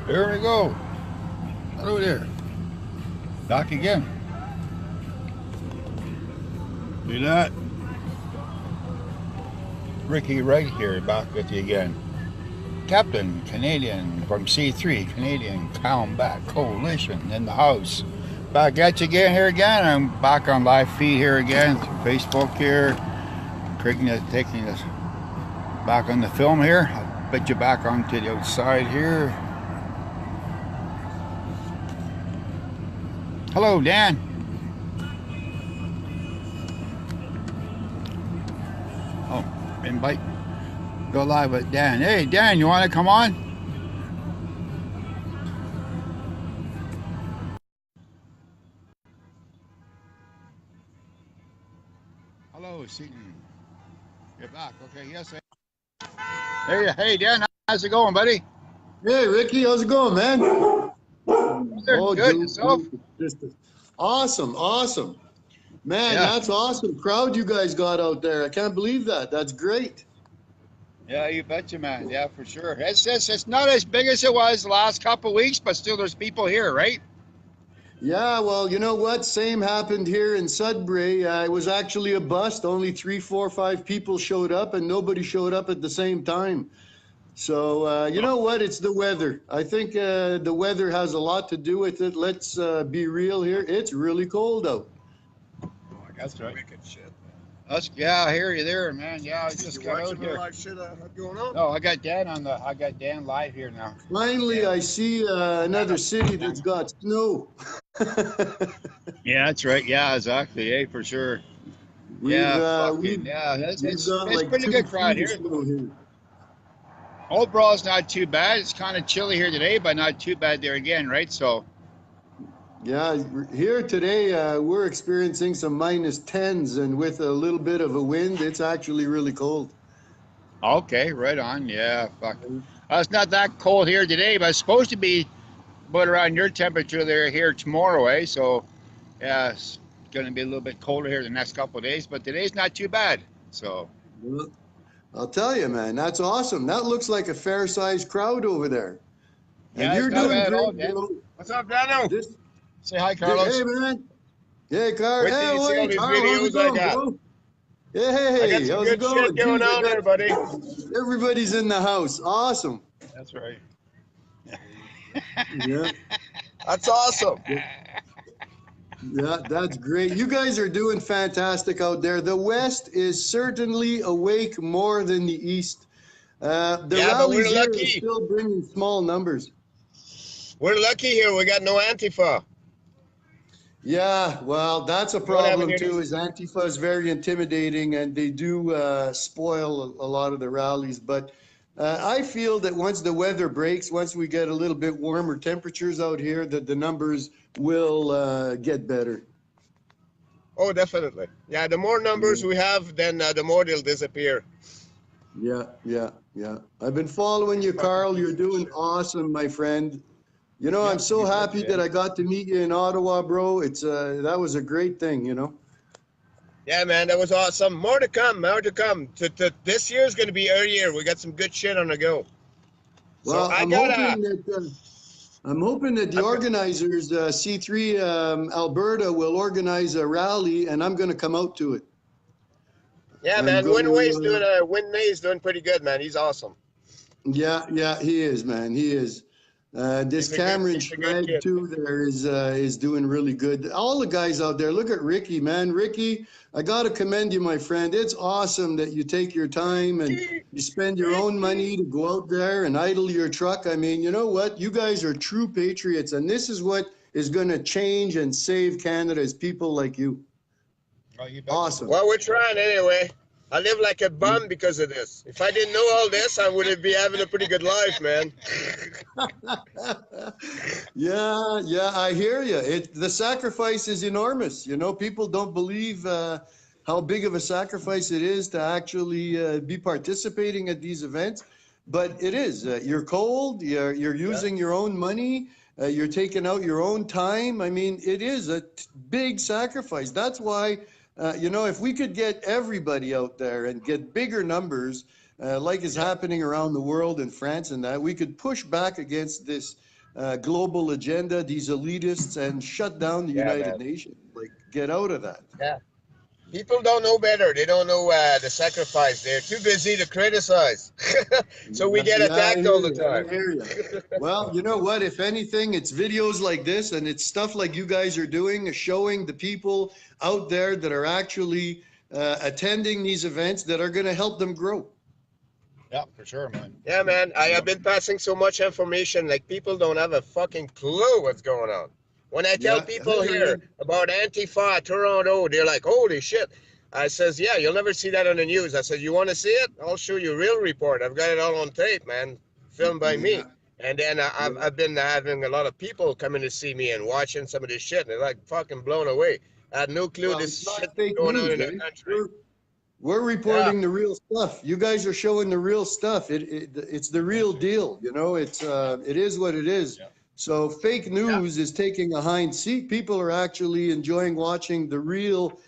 There we go. Hello there. Back again. See that? Ricky Wright here, back with you again. Captain Canadian from C3, Canadian Combat Coalition in the house. Back at you again here again. I'm back on live feed here again through Facebook here. Taking us back on the film here. I'll put you back onto the outside here. Hello, Dan. Oh, invite. Go live with Dan. Hey, Dan, you want to come on? Hello, Seaton. You're back. Okay, yes. Hey, Dan, how's it going, buddy? Hey, Ricky, how's it going, man? Oh, good. Yourself? Awesome. Man, yeah. That's awesome. Crowd you guys got out there. I can't believe that. That's great. Yeah, you betcha, man. Yeah, for sure. It's not as big as it was the last couple of weeks, but still there's people here, right? Yeah, well, you know what? Same happened here in Sudbury. It was actually a bust. Only 3, 4, 5 people showed up, and nobody showed up at the same time. So, you know what? It's the weather. I think the weather has a lot to do with it. Let's be real here. It's really cold out. Oh, that's right. Wicked shit. Yeah, I hear you there, man. Yeah, I just got out here. Live shit going on? No, I got Dan live here now. Finally, yeah. I see another city that's got snow. Yeah, that's right. Yeah, exactly. Hey, for sure. It's like pretty good crowd here. Overall's not too bad. It's kind of chilly here today, but not too bad there again, right? So. Yeah, here today we're experiencing some -10s, and with a little bit of a wind, it's actually really cold. Okay, right on. Yeah, fuck. It's not that cold here today, but it's supposed to be about around your temperature there here tomorrow, eh? So, yeah, it's going to be a little bit colder here the next couple of days, but today's not too bad. So. Well, I'll tell you, man, that's awesome. That looks like a fair-sized crowd over there. And yeah, you're doing great, Dan. What's up, Dano? Say hi, Carlos. Hey, man. Hey, Carl. Wait till you see all these videos I got. Bro? Hey, I got some good shit going on there, buddy. Everybody's in the house. Awesome. That's right. Yeah. That's awesome. Yeah, that's great. You guys are doing fantastic out there. The West is certainly awake more than the East. The rallies here are still bringing small numbers. We're lucky here. We got no Antifa. Yeah, well, that's a problem too, is Antifa is very intimidating, and they do spoil a lot of the rallies. But I feel that once the weather breaks, once we get a little bit warmer temperatures out here, that the numbers will get better. Oh, definitely. Yeah, the more numbers we have, then the more they'll disappear. Yeah. I've been following you, Carl. You're doing awesome, my friend. You know, I'm so happy that I got to meet you in Ottawa, bro. It's that was a great thing, you know. Yeah, man, that was awesome. More to come. This year is going to be our year. We got some good shit on the go. Well, I'm hoping that the organizers, C3 Alberta, will organize a rally, and I'm going to come out to it. Yeah, man. Winmay's doing pretty good, man. He's awesome. Yeah, he is, man. He is. This Cameron Schrag too there is doing really good. All the guys out there, look at Ricky, man. Ricky, I gotta commend you, my friend. It's awesome that you take your time and you spend your own money to go out there and idle your truck. I mean, you know what? You guys are true patriots, and this is what is going to change and save Canada, is people like you. Oh, you awesome. Well, we're trying anyway. I live like a bum because of this. If I didn't know all this, I would be having a pretty good life, man. Yeah, I hear you. The sacrifice is enormous. You know, people don't believe how big of a sacrifice it is to actually be participating at these events. But it is. You're cold. You're using your own money. You're taking out your own time. I mean, it is a big sacrifice. That's why. You know, if we could get everybody out there and get bigger numbers, like is happening around the world in France and that, we could push back against this global agenda, these elitists, and shut down the United Nations. Like, get out of that. Yeah. People don't know better. They don't know the sacrifice. They're too busy to criticize. So we get attacked all the time. I hear you. Well, you know what? If anything, it's videos like this and it's stuff like you guys are doing, showing the people out there that are actually attending these events that are going to help them grow. Yeah, for sure, man. Yeah, man. I have been passing so much information. Like, people don't have a fucking clue what's going on. When I tell people here about Antifa, Toronto, they're like, holy shit. I says, yeah, you'll never see that on the news. I said, you want to see it? I'll show you a real report. I've got it all on tape, man. Filmed by me. And then I've been having a lot of people coming to see me and watching some of this shit. And they're like fucking blown away. I had no clue this shit going on in the country. We're reporting the real stuff. You guys are showing the real stuff. It's the real deal. You know, it is what it is. Yeah. So fake news is taking a hind seat. People are actually enjoying watching the real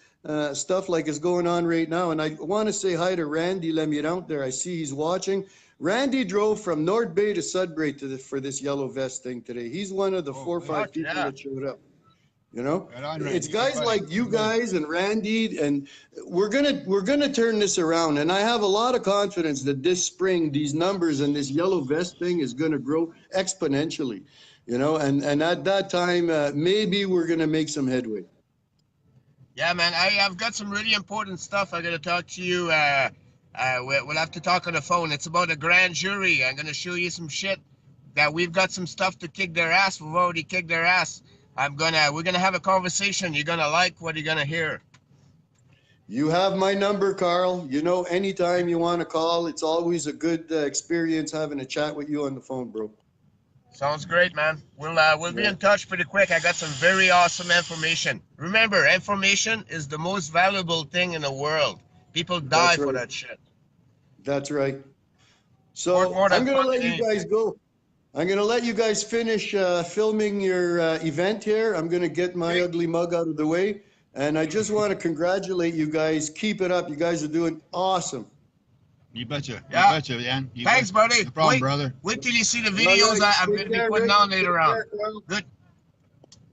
stuff like is going on right now. And I want to say hi to Randy Lemirant there. I see he's watching. Randy drove from North Bay to Sudbury for this yellow vest thing today. He's one of the 4 or 5 people that showed up. You know, it's guys like you guys and Randy, and we're gonna turn this around. And I have a lot of confidence that this spring these numbers and this yellow vest thing is going to grow exponentially. You know, and at that time, maybe we're going to make some headway. Yeah, man, I've got some really important stuff. I'm going to talk to you. We'll have to talk on the phone. It's about a grand jury. I'm going to show you some shit that we've got some stuff to kick their ass. We've already kicked their ass. We're going to have a conversation. You're going to like what you're going to hear. You have my number, Carl. You know, anytime you want to call, it's always a good experience having a chat with you on the phone, bro. Sounds great, man. We'll be in touch pretty quick. I got some very awesome information. Remember, information is the most valuable thing in the world. People die for that shit. That's right. So I'm going to let you guys go. I'm going to let you guys finish filming your event here. I'm going to get my ugly mug out of the way. And I just want to congratulate you guys. Keep it up. You guys are doing awesome. You betcha. Yeah. You betcha, Jan. Thanks, buddy. No problem, brother. Wait till you see the videos I'm going to be putting on later on. Good.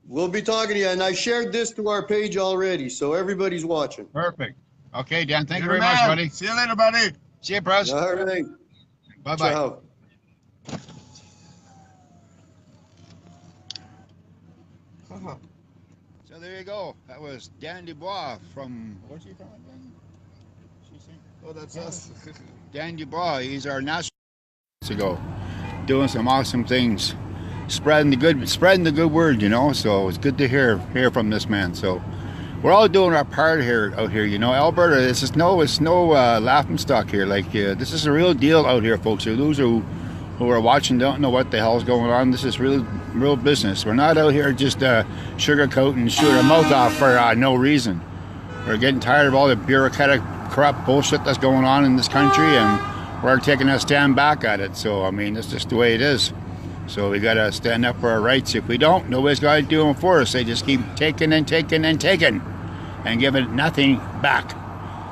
We'll be talking to you. And I shared this to our page already, so everybody's watching. Perfect. Okay, Dan. Thank you very much, buddy. See you later, buddy. See you, Press. All right. Bye-bye. Ciao. So there you go. That was Dan Dubois from, where's he from again? Oh, that's us. Dan Dubois, he's our national ago, doing some awesome things, spreading the good word, you know. So it's good to hear from this man. So we're all doing our part out here, you know. Alberta, it's no laughing stock here. Like this is a real deal out here, folks. Those who are watching don't know what the hell's going on. This is real business. We're not out here just sugarcoating and shooting our mouth off for no reason. We're getting tired of all the bureaucratic corrupt bullshit that's going on in this country, and we're taking a stand back at it. So I mean, it's just the way it is. So we gotta stand up for our rights. If we don't, nobody's got to do them for us. They just keep taking and taking and taking and giving nothing back.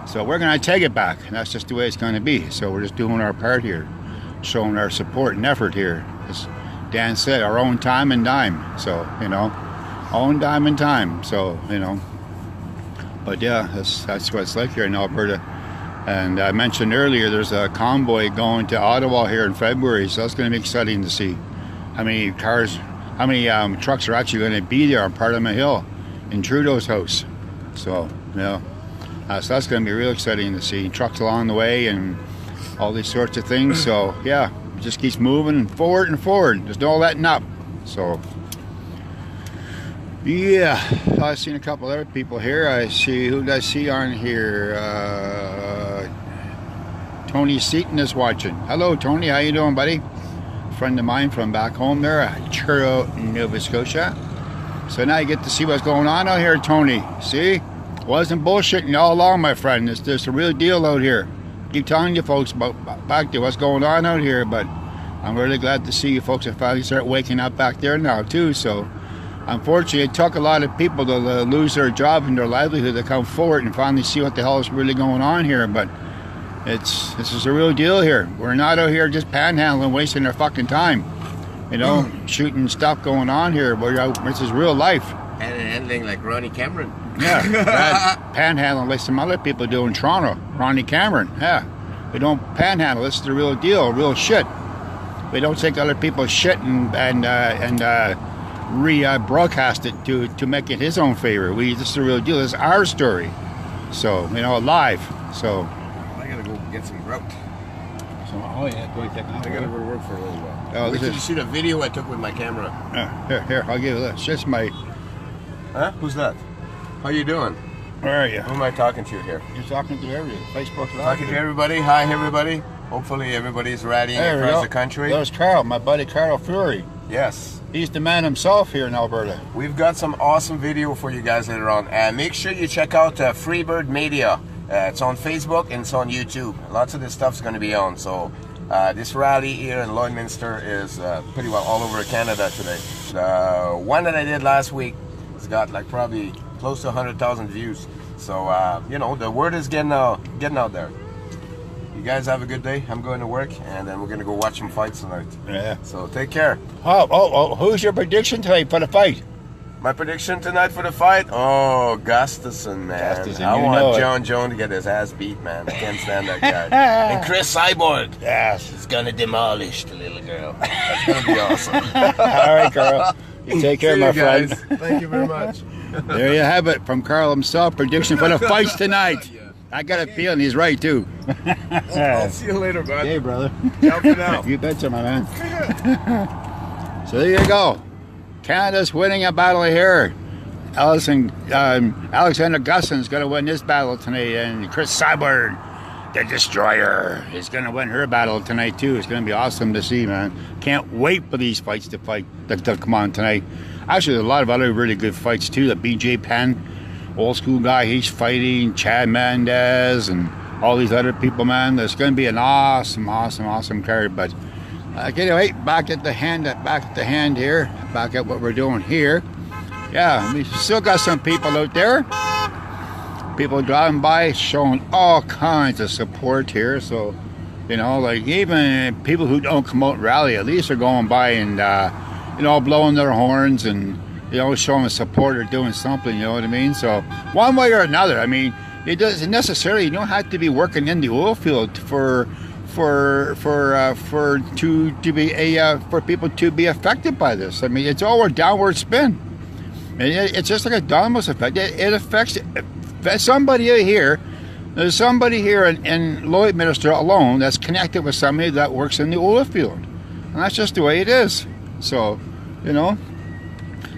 So we're gonna take it back, and that's just the way it's gonna be. So we're just doing our part here, showing our support and effort here. As Dan said, our own time and dime. So you know, own dime and time. So you know. But yeah, that's what it's like here in Alberta. And I mentioned earlier, there's a convoy going to Ottawa here in February, so that's going to be exciting to see how many trucks are actually going to be there on Parliament Hill in Trudeau's house. So, you know, so that's going to be real exciting to see. Trucks along the way and all these sorts of things. So, yeah, it just keeps moving forward and forward. There's no letting up. So, yeah, I've seen a couple other people here. I see, who did I see on here? Tony Seaton is watching. Hello, Tony. How you doing, buddy? A friend of mine from back home there, Truro, Nova Scotia. So now you get to see what's going on out here, Tony. See? Wasn't bullshitting all along, my friend. It's just a real deal out here. Keep telling you folks back to what's going on out here, but I'm really glad to see you folks have finally start waking up back there now, too. So, unfortunately, it took a lot of people to lose their job and their livelihood to come forward and finally see what the hell is really going on here. But this is a real deal here. We're not out here just panhandling, wasting our fucking time. you know, shooting stuff going on here. This is real life. And handling like Ronnie Cameron. Yeah, panhandling like some other people do in Toronto. Ronnie Cameron, yeah. We don't panhandle. This is the real deal, real shit. We don't take other people's shit and broadcast it to make it his own favor. This is the real deal. This is our story. So, you know, live. So I gotta go get some route. So, oh yeah, go take off. I gotta go to work for a little while. Oh, Wait till you see the video I took with my camera. Here, I'll give you this. Just my. Huh? Who's that? How you doing? Where are you? Who am I talking to here? You're talking to everybody. Facebook Live. Talking to everybody. Hi, everybody. Hopefully everybody's rallying across the country. There's Carl, my buddy Carl Fleury. Yes. He's the man himself here in Alberta. We've got some awesome video for you guys later on. And make sure you check out Freebird Media. It's on Facebook and it's on YouTube. Lots of this stuff's going to be on. So this rally here in Loydminister is pretty well all over Canada today. The one that I did last week has got like probably close to 100,000 views. So you know, the word is getting out there. You guys have a good day. I'm going to work, and then we're going to go watch some fights tonight. Yeah. So take care. Oh, who's your prediction tonight for the fight? My prediction tonight for the fight? Oh, Gustafson, man. I want John Jones to get his ass beat, man. I can't stand that guy. And Chris Cyborg. Yes. Is going to demolish the little girl. That's going to be awesome. All right, Carl. You take care, my friend. Thank you very much. There you have it from Carl himself. Prediction for the fights tonight. I got a feeling he's right, too. I'll see you later, bud. Hey, brother. Ciao for now. You betcha, my man. So there you go. Canada's winning a battle here. Alexander Gustin's going to win this battle tonight, and Chris Cyborg, the Destroyer, is going to win her battle tonight too. It's going to be awesome to see, man. Can't wait for these fights to come on tonight. Actually, there's a lot of other really good fights too. The BJ Penn, old school guy, he's fighting Chad Mendez and all these other people, man. There's going to be an awesome card, but. Anyway, back at the hand here. Back at what we're doing here. Yeah, we still got some people out there. People driving by showing all kinds of support here. So, you know, like even people who don't come out and rally, at least are going by and, you know, blowing their horns and, you know, showing support or doing something, you know what I mean? So, one way or another, I mean, it doesn't necessarily, you don't have to be working in the oil field for people to be affected by this. I mean, it's all a downward spin. It's just like a domino effect. It affects somebody here. There's somebody here in Loydminister alone that's connected with somebody that works in the oil field, and that's just the way it is. So, you know,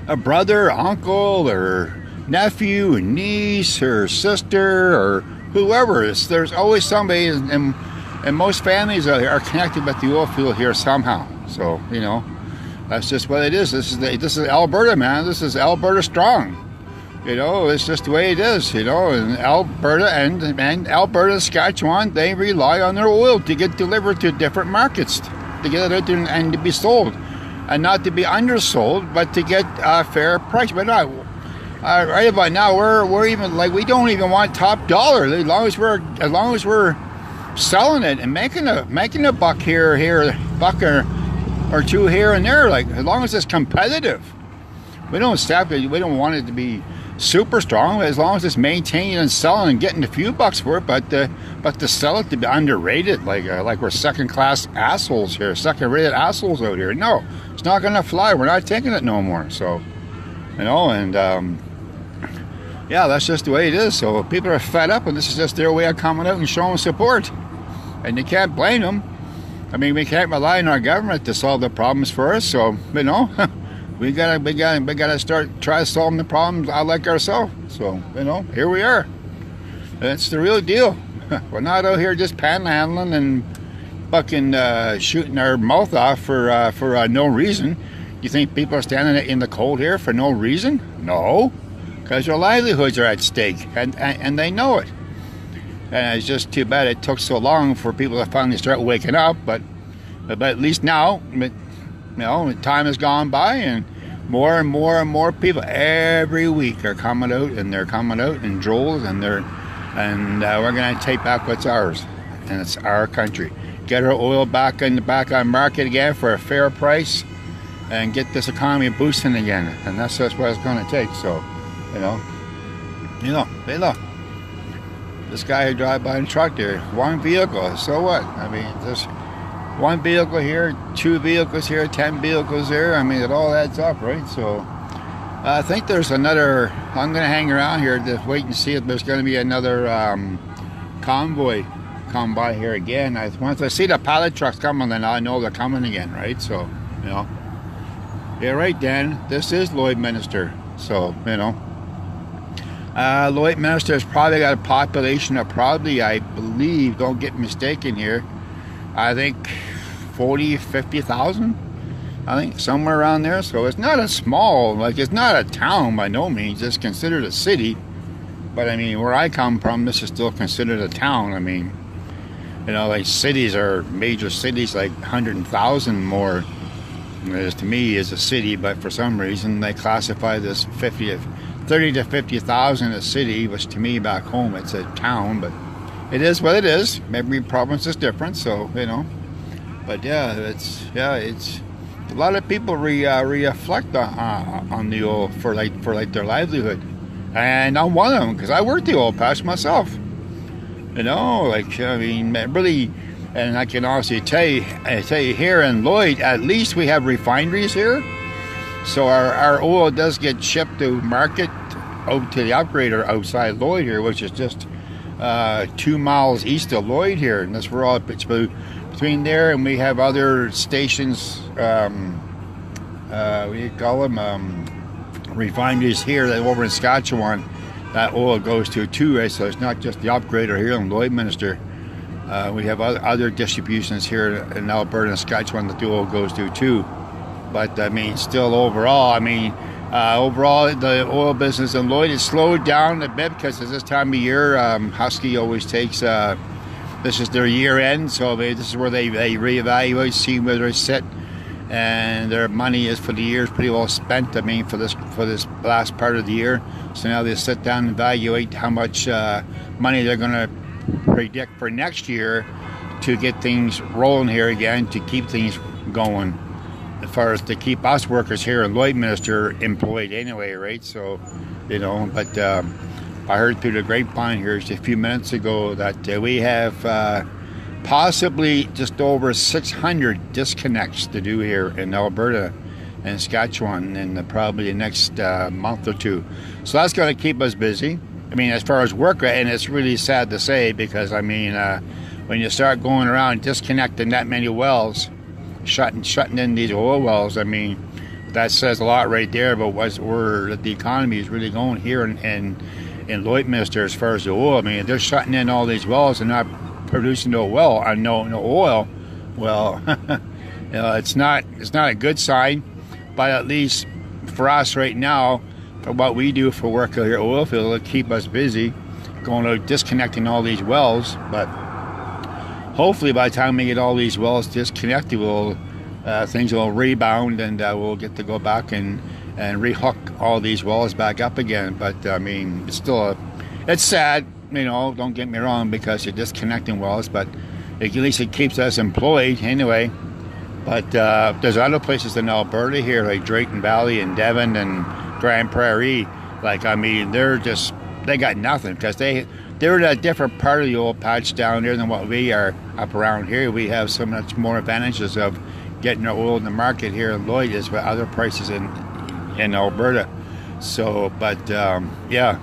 a brother, uncle, or nephew, niece, or sister, or whoever it is, there's always somebody and most families are connected with the oil field here somehow. So, you know, that's just what it is. This is Alberta, man. This is Alberta strong. You know, it's just the way it is, you know. And Alberta and Alberta and Saskatchewan, they rely on their oil to get delivered to different markets, to get it out there and to be sold. And not to be undersold, but to get a fair price. But not, right about now, we're even, like, we don't even want top dollar. As long as we're selling it and making a buck here, buck or two here and there, like, as long as it's competitive. We don't want it to be super strong, as long as it's maintaining and selling and getting a few bucks for it, but to sell it to be underrated, like we're second-class assholes here, second-rated assholes out here. No, it's not gonna fly. We're not taking it no more. So, you know, and yeah, that's just the way it is. So people are fed up, and this is just their way of coming out and showing support. And you can't blame them. I mean, we can't rely on our government to solve the problems for us. So, you know, we gotta try solving the problems like ourselves. So, you know, here we are. That's the real deal. We're not out here just panhandling and fucking shooting our mouth off for no reason. You think people are standing in the cold here for no reason? No, because their livelihoods are at stake, and they know it. And it's just too bad it took so long for people to finally start waking up. But at least now, you know, time has gone by, and more and more people every week are coming out, and they're coming out in droves, and we're going to take back what's ours, and it's our country. Get our oil back on market again for a fair price, and get this economy boosting again. And that's just what it's going to take. So, hey, look, this guy who drive by in truck there, one vehicle. So what? I mean, there's one vehicle here, 2 vehicles here, 10 vehicles there. I mean, it all adds up, right? So I think there's another. I'm going to hang around here to wait and see if there's going to be another convoy come by here again. Once I see the pallet trucks coming, then I know they're coming again, right? So, yeah, right, Dan. This is Loydminister. So, Loydminister has probably got a population of probably, I believe, don't get mistaken here, I think 40, 50,000. I think somewhere around there. So it's not a small, like, it's not a town by no means. It's considered a city. But I mean, where I come from, this is still considered a town. I mean, like cities are major cities, like 100,000 more. To me is a city, but for some reason they classify this 30 to 50,000 a city, which to me back home it's a town. But it is what it is. Every province is different, so But yeah, it's a lot of people reflect on the oil for their livelihood, and I'm one of them because I work the oil patch myself. I mean, really, and I can honestly tell you here in Lloyd, at least we have refineries here, so our oil does get shipped to market out to the upgrader outside Lloyd here, which is just 2 miles east of Lloyd here, and that's where all it's between there, and we have other stations, we call them refineries here that over in Saskatchewan that oil goes to too, right? So it's not just the upgrader here in Loydminister. We have other distributions here in Alberta and Saskatchewan that the oil goes to too. But I mean, still overall, the oil business in Lloyd has slowed down a bit because at this time of year, Husky always takes this is their year end, so this is where they reevaluate, see where they sit, and their money is for the year is pretty well spent. I mean, for this last part of the year, so now they sit down and evaluate how much money they're going to predict for next year to get things rolling here again, to keep things going, as far as to keep us workers here in Loydminister employed anyway, right? So, but I heard through the grapevine here just a few minutes ago that we have possibly just over 600 disconnects to do here in Alberta and Saskatchewan in probably the next month or two. So that's going to keep us busy. I mean, as far as work, and it's really sad to say because, I mean, when you start going around disconnecting that many wells, shutting in these oil wells, I mean, that says a lot right there about where the economy is really going here in Loydminister as far as the oil. I mean, they're shutting in all these wells and not producing no oil. Well, it's not a good sign. But at least for us right now, for what we do for work here at oil field, it'll keep us busy, going out disconnecting all these wells. But hopefully, by the time we get all these wells disconnected, things will rebound and we'll get to go back and rehook all these wells back up again. But I mean, it's sad, don't get me wrong, because you're disconnecting wells, but at least it keeps us employed anyway. But there's other places in Alberta here, like Drayton Valley and Devon and Grand Prairie. Like, I mean, they got nothing because they're in a different part of the oil patch down there than what we are up around here. We have so much more advantages of getting our oil in the market here in Lloyd as with other prices in Alberta. So, but yeah,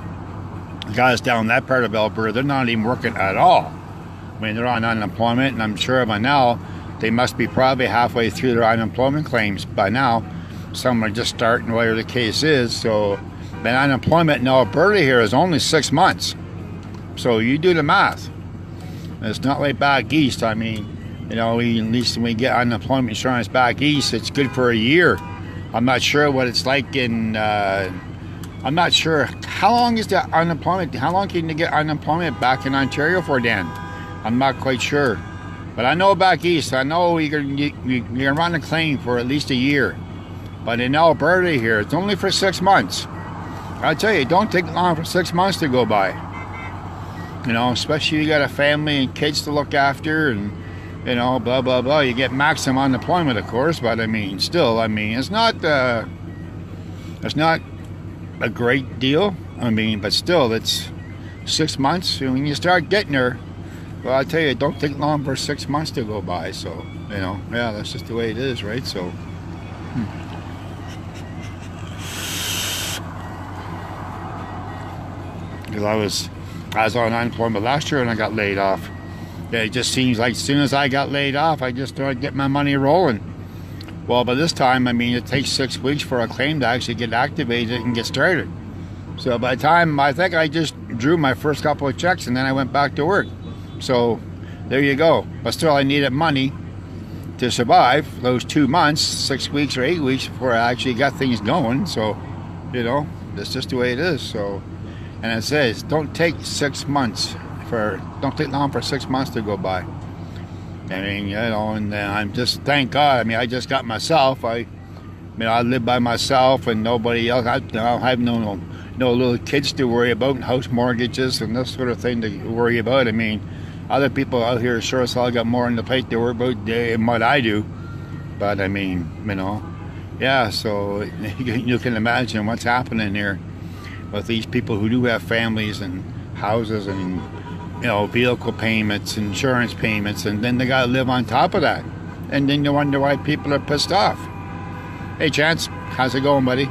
guys down that part of Alberta, they're not even working at all. I mean, they're on unemployment, and I'm sure by now they must be probably halfway through their unemployment claims by now. Some are just starting, whatever the case is. So, but unemployment in Alberta here is only 6 months. So you do the math. It's not like back east. I mean, at least when we get unemployment insurance back east, it's good for a year. I'm not sure what it's like I'm not sure how long is the unemployment. How long can you get unemployment back in Ontario for, Dan? I'm not quite sure. But I know back east, I know you're gonna run a claim for at least a year. But in Alberta here, it's only for 6 months. I tell you, it don't take long for 6 months to go by. Especially if you got a family and kids to look after, and you know, blah blah blah. You get maximum unemployment, of course, but I mean, still, I mean, it's not a great deal. I mean, but still, it's 6 months. And when you start getting there, well, I tell you, it don't take long for 6 months to go by. So, you know, yeah, that's just the way it is, right? So. Because I was on unemployment last year and I got laid off. Yeah, it just seems like as soon as I got laid off, I just started getting my money rolling. Well, by this time, I mean, it takes 6 weeks for a claim to actually get activated and get started. So by the time, I think I just drew my first couple of checks and then I went back to work. So there you go. But still, I needed money to survive those 2 months, 6 weeks or 8 weeks before I actually got things going. So, you know, that's just the way it is. So, and it says, don't take long for 6 months to go by. I mean, you know, and I'm just, thank God, I mean, I just got myself. I live by myself and nobody else. I have no little kids to worry about, and house mortgages and this sort of thing to worry about. I mean, other people out here sure as hell got more on the plate to worry about than what I do. But I mean, you know, yeah, so you can imagine what's happening here with these people who do have families and houses and, you know, vehicle payments, insurance payments, and then they got to live on top of that. And then you wonder why people are pissed off. Hey, Chance, how's it going, buddy?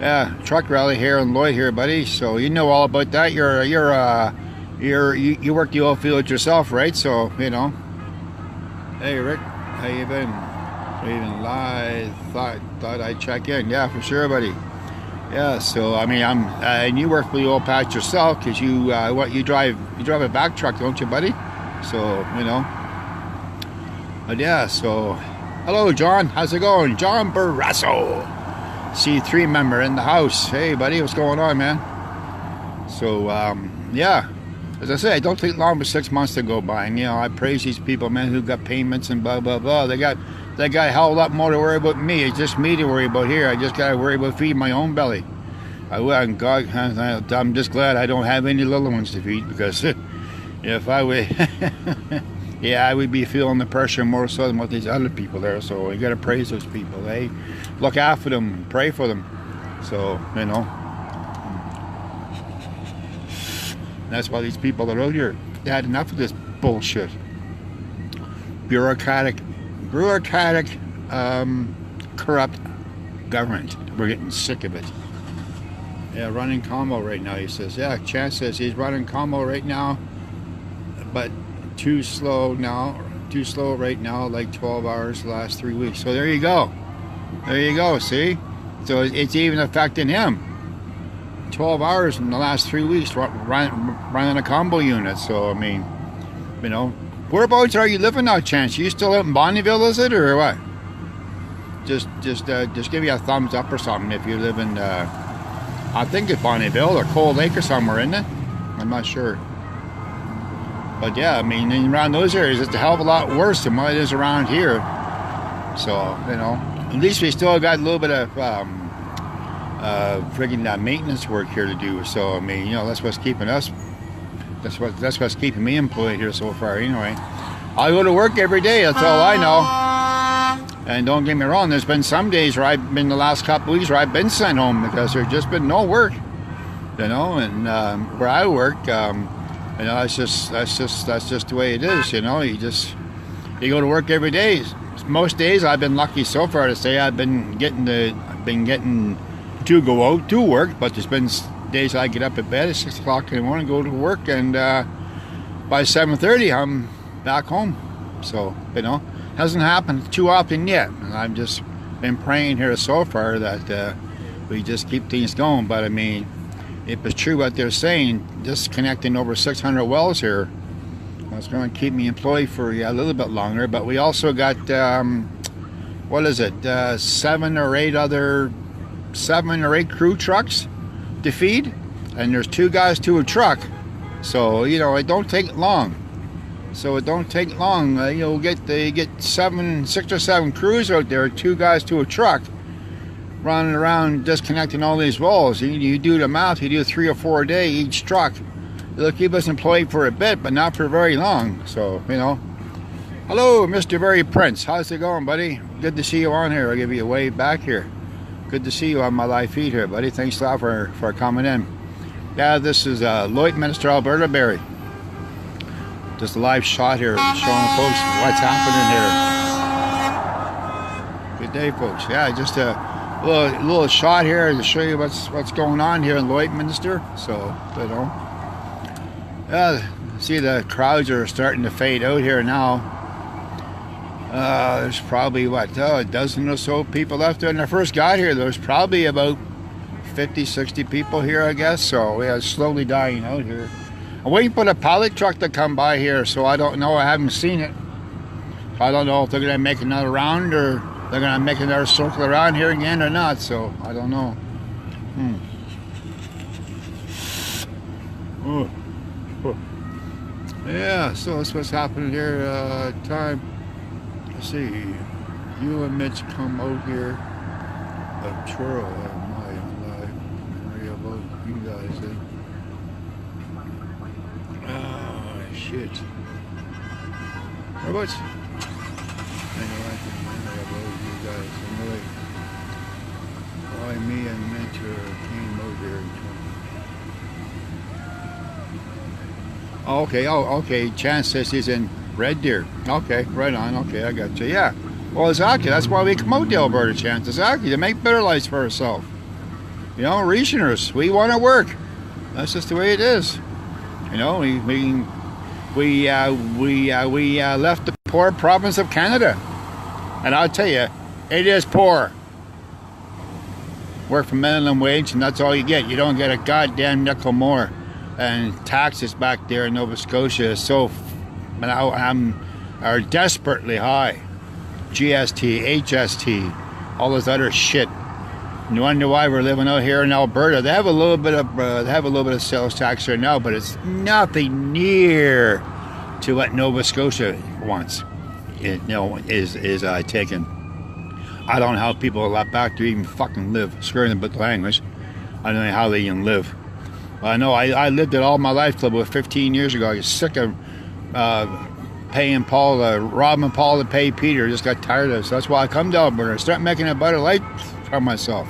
Yeah, truck rally here in Lloyd here, buddy. So you know all about that. You work the oil field yourself, right? So you know. Hey, Rick, how you been? Even live, thought I'd check in. Yeah, for sure, buddy. Yeah, so I mean, and you work for the oil patch yourself, because you drive a back truck, don't you, buddy? So you know. But yeah, so hello, John. How's it going, John Barrasso? C3 member in the house. Hey, buddy, what's going on, man? So yeah, as I say, it don't take long for 6 months to go by, and you know, I praise these people, man, who got payments and blah blah blah. They got a hell of a lot more to worry about than me. It's just me to worry about here. I just gotta worry about feeding my own belly. I'm just glad I don't have any little ones to feed, because if I would, yeah, I would be feeling the pressure more so than what these other people there. So you gotta praise those people. Hey, look after them, pray for them. So you know, that's why these people are out here. They had enough of this bullshit. Bureaucratic, corrupt government. We're getting sick of it. Yeah, running combo right now, he says. Yeah, Chance says he's running combo right now, but too slow right now, like 12 hours the last 3 weeks. So there you go. See? So it's even affecting him. 12 hours in the last 3 weeks running a combo unit. So I mean, you know, whereabouts are you living now, Chance? You still out in Bonneville, is it, or what? Just give me a thumbs up or something if you live in I think it's Bonneville or Cold Lake or somewhere, isn't it? I'm not sure. But yeah, I mean, around those areas, it's a hell of a lot worse than what it is around here. So, you know, at least we still got a little bit of friggin' maintenance work here to do. So, I mean, you know, that's what's keeping us. That's what's keeping me employed here so far. Anyway, I go to work every day. That's all I know. And don't get me wrong, there's been some days where I've been the last couple of weeks where I've been sent home because there's just been no work, you know. And where I work, you know, that's just the way it is, you know. You go to work every day. Most days I've been lucky so far to say I've been getting to go out to work, but there's been days I get up at bed at 6 o'clock in the morning, go to work, and by 7:30 I'm back home. So, you know, hasn't happened too often yet, and I've just been praying here so far that we just keep things going. But I mean, if it's true what they're saying, just connecting over 600 wells here, well, it's going to keep me employed for a little bit longer. But we also got what is it, 7 or 8 crew trucks to feed, and there's 2 guys to a truck. So you know, it don't take long. You'll get 6 or 7 crews out there, 2 guys to a truck, running around disconnecting all these wells. You do the math, you do 3 or 4 a day each truck. It'll keep us employed for a bit, but not for very long. So, you know, Hello, Mr. Barry Prince. How's it going, buddy? Good to see you on here. I'll give you a wave back here. Good to see you on my live feed here, buddy. Thanks a lot for coming in. Yeah, this is Loydminister Alberta Barry. Just a live shot here showing folks what's happening here. Good day, folks. Yeah, just a little shot here to show you what's going on here in Loydminister. So, you know. See, the crowds are starting to fade out here now. There's probably, a dozen or so people left. When I first got here, there was probably about 50, 60 people here, I guess. So, yeah, it's slowly dying out here. I'm waiting for the pallet truck to come by here, so I don't know. I haven't seen it. I don't know if they're going to make another round or they're going to make another circle around here again or not. So, I don't know. Yeah, so that's what's happening here. Time. Let's see. You and Mitch come out here. A churro of my life. Memory about you guys, eh? Oh, shit. Whereabouts? Anyway, I can memory about you guys. Anyway, why me and Mitch came out here. Okay. Chance says he's in Red Deer. Okay, right on. Okay, I got you. Yeah. Well, exactly. That's why we come out to Alberta, Chance. Exactly. To make better lives for ourselves. You know, Regioners, we want to work. That's just the way it is. You know, we left the poor province of Canada, and I'll tell you, it is poor. Work for minimum wage, and that's all you get. You don't get a goddamn nickel more. And taxes back there in Nova Scotia is are desperately high. GST, HST, all this other shit. And you wonder why we're living out here in Alberta. They have a little bit of sales tax right now, but it's nothing near to what Nova Scotia wants. Is taken. I don't know how people left back there even fucking live. Screwing about the language. I don't know how they even live. I know I lived it all my life till about 15 years ago. I was sick of paying robbing Paul to pay Peter. Just got tired of it. So that's why I come to Alberta. Start making a better life for myself.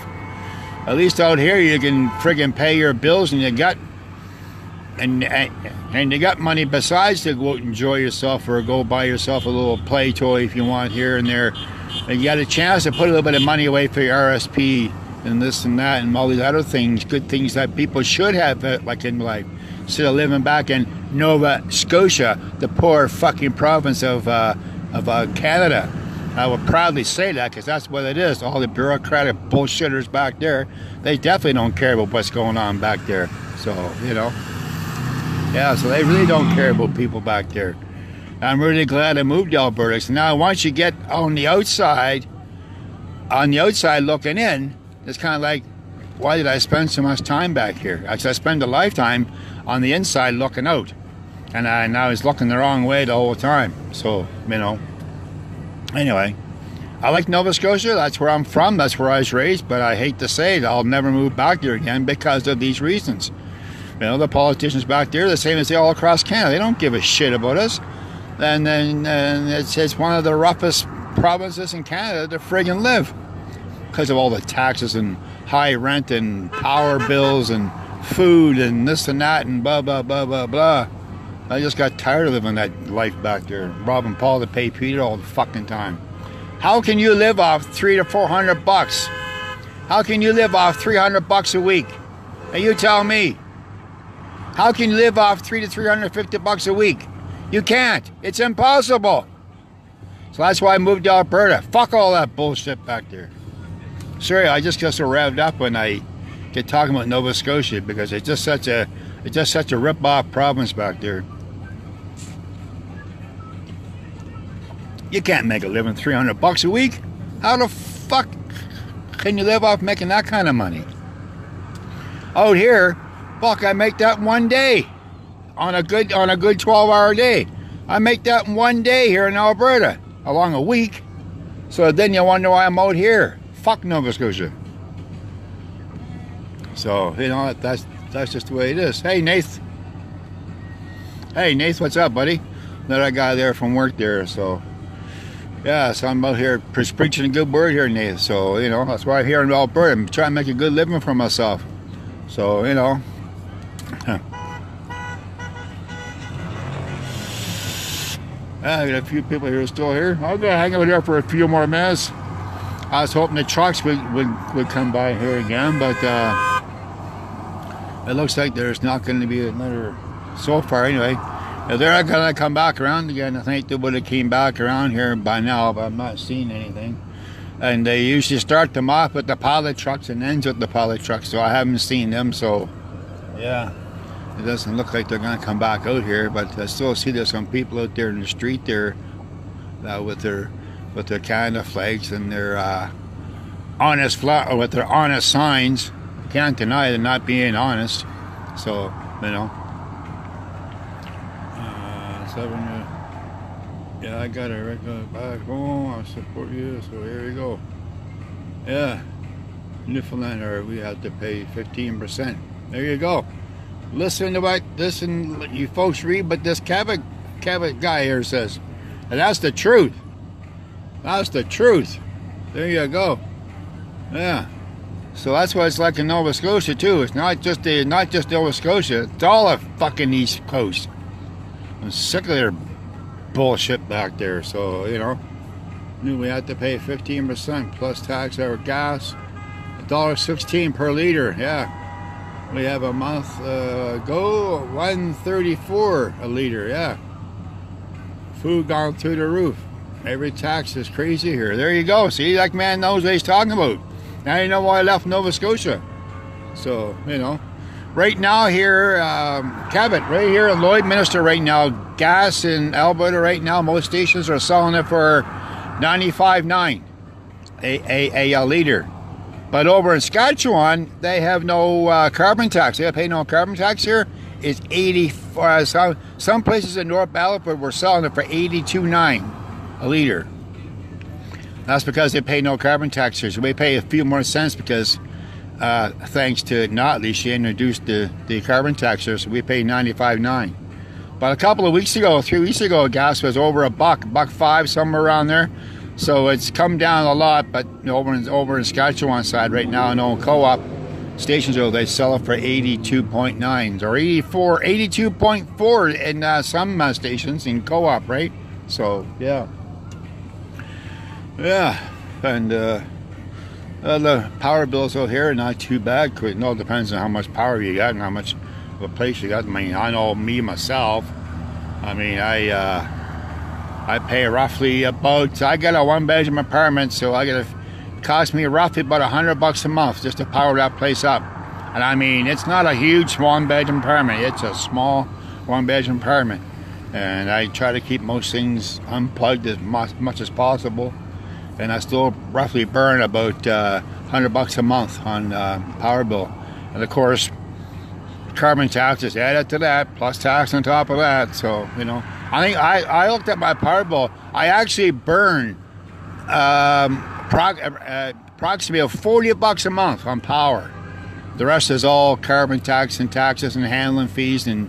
At least out here you can friggin' pay your bills and you got money besides to go out and enjoy yourself or go buy yourself a little play toy if you want here and there. And you got a chance to put a little bit of money away for your RSP and this and that and all these other things, good things that people should have like in life, instead of living back in Nova Scotia, the poor fucking province of Canada. I would proudly say that because that's what it is. All the bureaucratic bullshitters back there, they definitely don't care about what's going on back there. So, you know, yeah, so they really don't care about people back there. I'm really glad I moved to Alberta. So now once you get on the outside looking in, it's kind of like, why did I spend so much time back here? Actually, I spend a lifetime on the inside looking out. And I was looking the wrong way the whole time. So, you know. Anyway, I like Nova Scotia. That's where I'm from. That's where I was raised. But I hate to say it, I'll never move back there again because of these reasons. You know, the politicians back there, the same as they all across Canada. They don't give a shit about us. And then it's one of the roughest provinces in Canada to friggin' live. Because of all the taxes and high rent and power bills and food and this and that and blah, blah, blah, blah, blah. I just got tired of living that life back there. Robbing Paul to pay Peter all the fucking time. How can you live off $300 to $400? How can you live off $300 a week? Now you tell me. How can you live off $300 to $350 a week? You can't. It's impossible. So that's why I moved to Alberta. Fuck all that bullshit back there. Sorry, I just get so revved up when I get talking about Nova Scotia because it's just such a rip-off province back there. You can't make a living $300 a week. How the fuck can you live off making that kind of money? Out here, fuck, I make that in one day on a good 12-hour day. I make that in one day here in Alberta, along a week. So then you wonder why I'm out here. Fuck Nova Scotia. So, you know, that's just the way it is. Hey, Nath. Hey, Nath, what's up, buddy? another guy there from work there. So yeah, so I'm out here preaching a good word here, Nate. So you know, that's why I'm here in Alberta. I'm trying to make a good living for myself. So you know. I got a few people here still here. I'll go hang out here for a few more minutes. I was hoping the trucks would come by here again, but it looks like there's not going to be another, so far anyway. If they're not going to come back around again, I think they would have came back around here by now, but I'm not seeing anything. And they usually start them off with the pallet trucks and ends with the pallet trucks, so I haven't seen them, so yeah. It doesn't look like they're going to come back out here, but I still see there's some people out there in the street there with their Canada flags and their with their honest signs. Can't deny they're not being honest. So you know, yeah, I got it right back home. I support you. So here you go. Yeah, Newfoundlander, we have to pay 15%. There you go. Listen, you folks read what this Cabot guy here says. And that's the truth. That's the truth. There you go. Yeah. So that's what it's like in Nova Scotia too. It's not just Nova Scotia. It's all the fucking East Coast. I'm sick of their bullshit back there. So, you know, we have to pay 15% plus tax over gas. $1.16 per liter. Yeah. We have a month ago, $1.34 a liter, yeah. Food gone through the roof. Every tax is crazy here. There you go. See, that man knows what he's talking about. Now you know why I left Nova Scotia. So, you know. Right now here, Cabot, right here in Loydminister right now, gas in Alberta right now, most stations are selling it for 95.9 a liter. But over in Saskatchewan, they have no carbon tax. They pay no carbon tax here. It's 80. Some places in North Battleford were selling it for 82.9 a liter. That's because they pay no carbon tax here. So we pay a few more cents because, thanks to Notley, she introduced the carbon tax here. So we pay 95.9. But a couple of weeks ago, 3 weeks ago, gas was over $1.05, somewhere around there. So it's come down a lot, but over in Saskatchewan side right now, I know co-op stations, they sell it for 82.9 or 82.4 in some stations in co-op, right? So yeah, and the power bills out here are not too bad. It all depends on how much power you got and how much of a place you got. I mean, I know me myself. I mean, I pay roughly about, I got a one-bedroom apartment, so it cost me roughly about $100 a month just to power that place up. And I mean, it's not a huge one-bedroom apartment. It's a small one-bedroom apartment. And I try to keep most things unplugged as much as possible. And I still roughly burn about $100 a month on power bill. And of course, carbon taxes added to that, plus tax on top of that. So, you know, I think I looked at my power bill. I actually burn approximately $40 a month on power. The rest is all carbon tax and taxes and handling fees and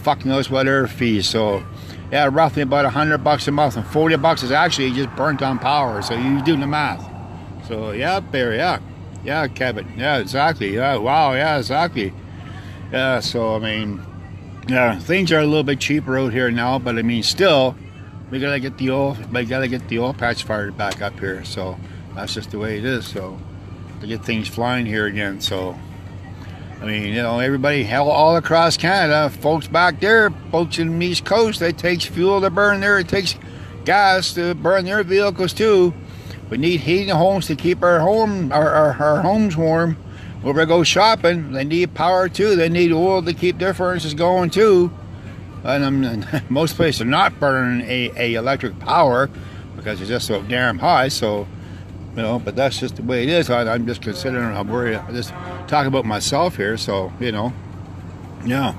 fuck knows what other fees. So yeah, roughly about $100 a month, and $40 is actually just burnt on power. So you do the math. So yeah, Barry, yeah, Kevin, yeah, exactly, yeah, wow, yeah, exactly. Yeah, so I mean, yeah, things are a little bit cheaper out here now, but I mean, still, we gotta get the oil patch fired back up here. So that's just the way it is. So to get things flying here again. So I mean, you know, everybody all across Canada, folks back there, folks in the East Coast, it takes fuel to burn there. It takes gas to burn their vehicles too. We need heating homes to keep our homes warm. When we go shopping, they need power too. They need oil to keep their furnaces going too. And most places are not burning a electric power because it's just so damn high. So, you know, but that's just the way it is. I'm just considering, I'm worried. I just talk about myself here. So, you know, yeah,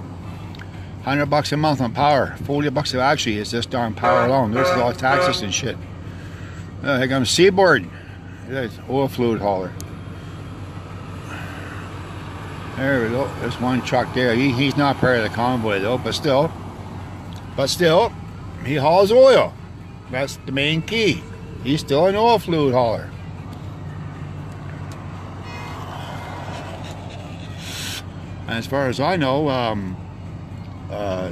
$100 a month on power. $40 actually is just on power alone. This is all taxes and shit. Here comes Seaboard. There's oil fluid hauler. There we go. There's one truck there. He's not part of the convoy though, but still, He hauls oil. That's the main key. He's still an oil fluid hauler. And as far as I know,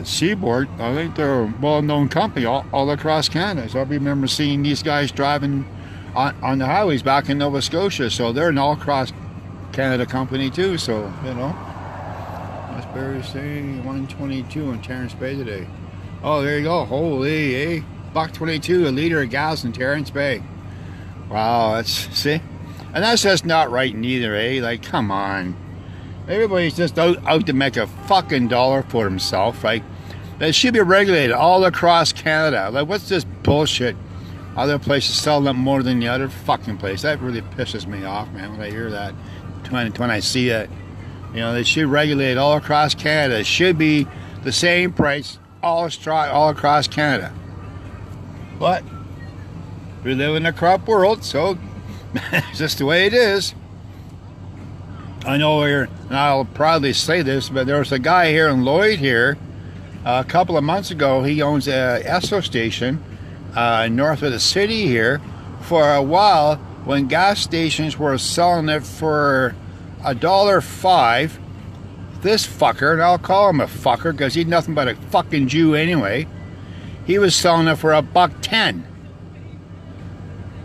Seaboard, I think they're a well-known company all across Canada. So I remember seeing these guys driving on the highways back in Nova Scotia. So they're an all-across Canada company too. So, you know, that's Barry saying 122 in Terrence Bay today. Oh, there you go. Holy, eh? $1.22 a liter of gas in Terrence Bay. Wow, that's, see? And that's just not right neither, eh? Like, come on. Everybody's just out to make a fucking dollar for himself, right? They should be regulated all across Canada. Like, what's this bullshit? Other places sell them more than the other fucking place. That really pisses me off, man, when I hear that. When I see it. You know, they should regulate all across Canada. It should be the same price all across Canada. But we live in a corrupt world, so it's just the way it is. I know here, and I'll proudly say this, but there was a guy here in Lloyd here a couple of months ago. He owns a Esso station north of the city here. For a while, when gas stations were selling it for $1.05, this fucker, and I'll call him a fucker because he's nothing but a fucking Jew anyway, he was selling it for $1.10.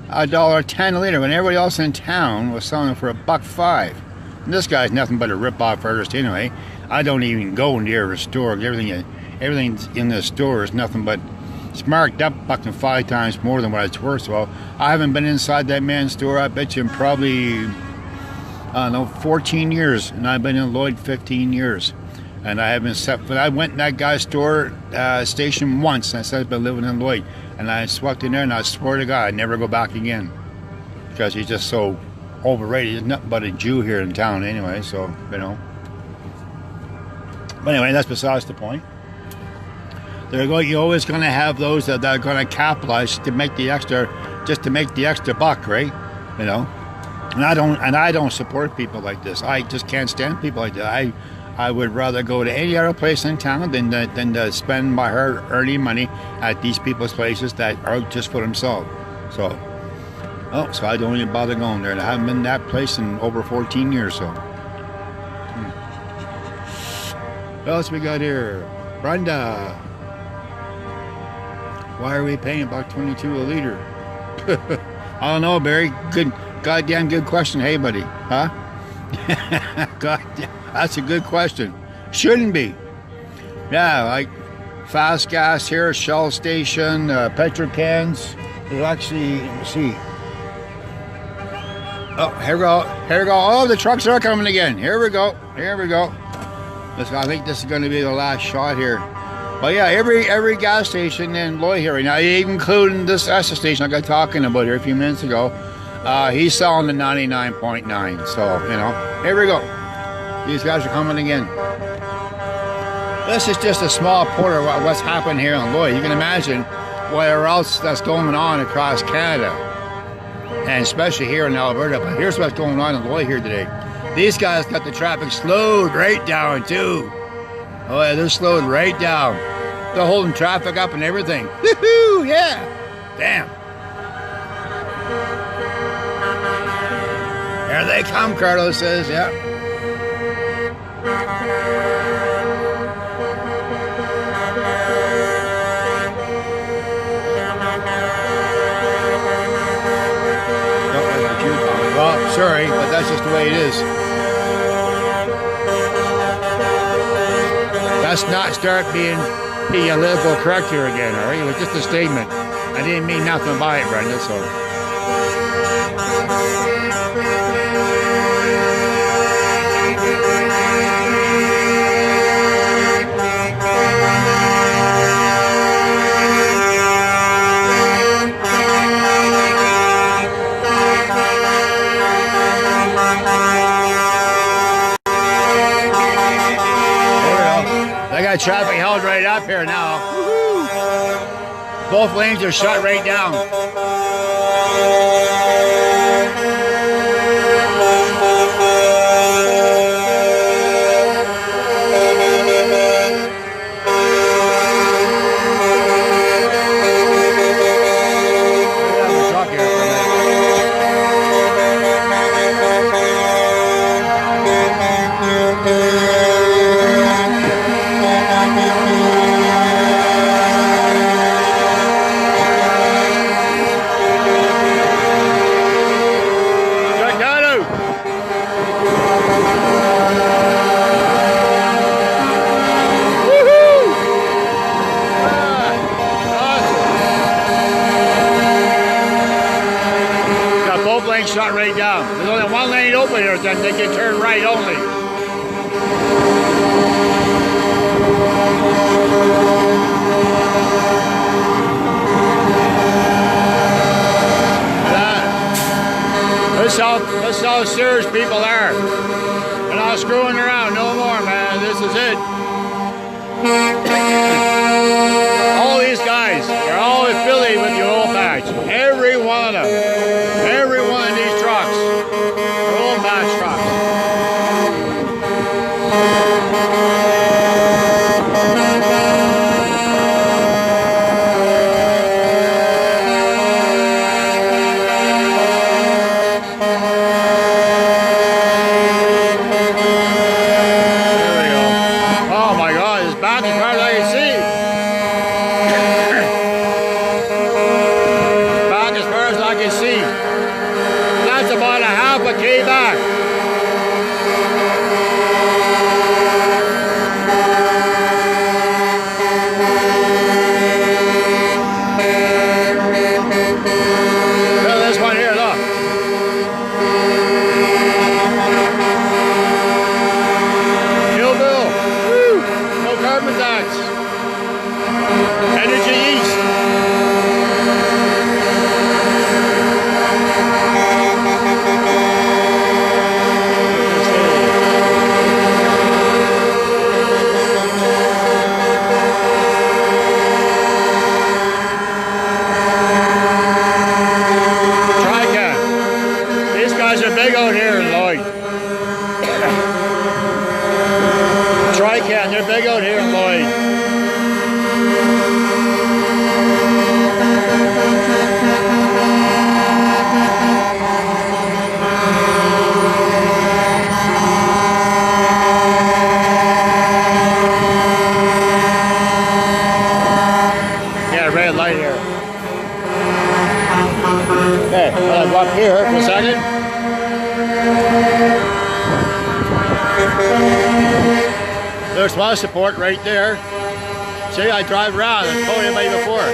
$1.10 a liter when everybody else in town was selling it for $1.05. And this guy's nothing but a rip-off artist anyway. I don't even go near a store. Everything in the store is nothing but, it's marked up fucking 5 times more than what it's worth. So I haven't been inside that man's store, I bet you, in probably, I don't know, 14 years. And I've been in Lloyd 15 years. And I haven't but I went in that guy's store station once. And I said I've been living in Lloyd. And I walked in there and I swear to God I'd never go back again. Because he's just so overrated. He's nothing but a Jew here in town anyway, so, you know. But anyway, that's besides the point. You're always going to have those that are going to capitalize to make the extra, just to make the extra buck, right? You know. And I don't support people like this. I just can't stand people like that. I would rather go to any other place in town than to spend my hard-earned money at these people's places that are just for themselves. So I don't even bother going there. And I haven't been in that place in over 14 years. So, what else we got here? Brenda, why are we paying $1.22 a liter? I don't know, Barry. Goddamn good question. Hey, buddy, huh? Goddamn, that's a good question. Shouldn't be. Yeah, like fast gas here, Shell station, petrol cans. There's actually, let me see. Oh, here we go. Here we go. Oh, the trucks are coming again. Here we go. Here we go. I think this is going to be the last shot here. But yeah, every gas station in Lloyd here right now, including this Esso station I got talking about here a few minutes ago, he's selling the 99.9. So, you know, here we go. These guys are coming again. This is just a small part of what's happened here in Lloyd. You can imagine whatever else that's going on across Canada, and especially here in Alberta. But here's what's going on in Lloyd here today. These guys got the traffic slowed right down too. Oh yeah, they're slowed right down. They're holding traffic up and everything. Woohoo! Yeah. Damn. There they come, Carlos says. Yeah. Well, sorry, but that's just the way it is. Let's not start being political correct here again, all right? It was just a statement. I didn't mean nothing by it, Brenda, so. Traffic held right up here now. Woo-hoo. Both lanes are shut right down. both lanes shut right down. There's only one lane open here, so they can turn right only. This is how serious people are. They're not screwing around no more, man. This is it. All these guys are all affiliated with the oil patch. Every one of them. Every one of these trucks are oil patch trucks. They're big out here in Lloyd. Yeah, red light here. Okay, I'll go up here for a second. There's my support right there. See, I drive around, I told you before.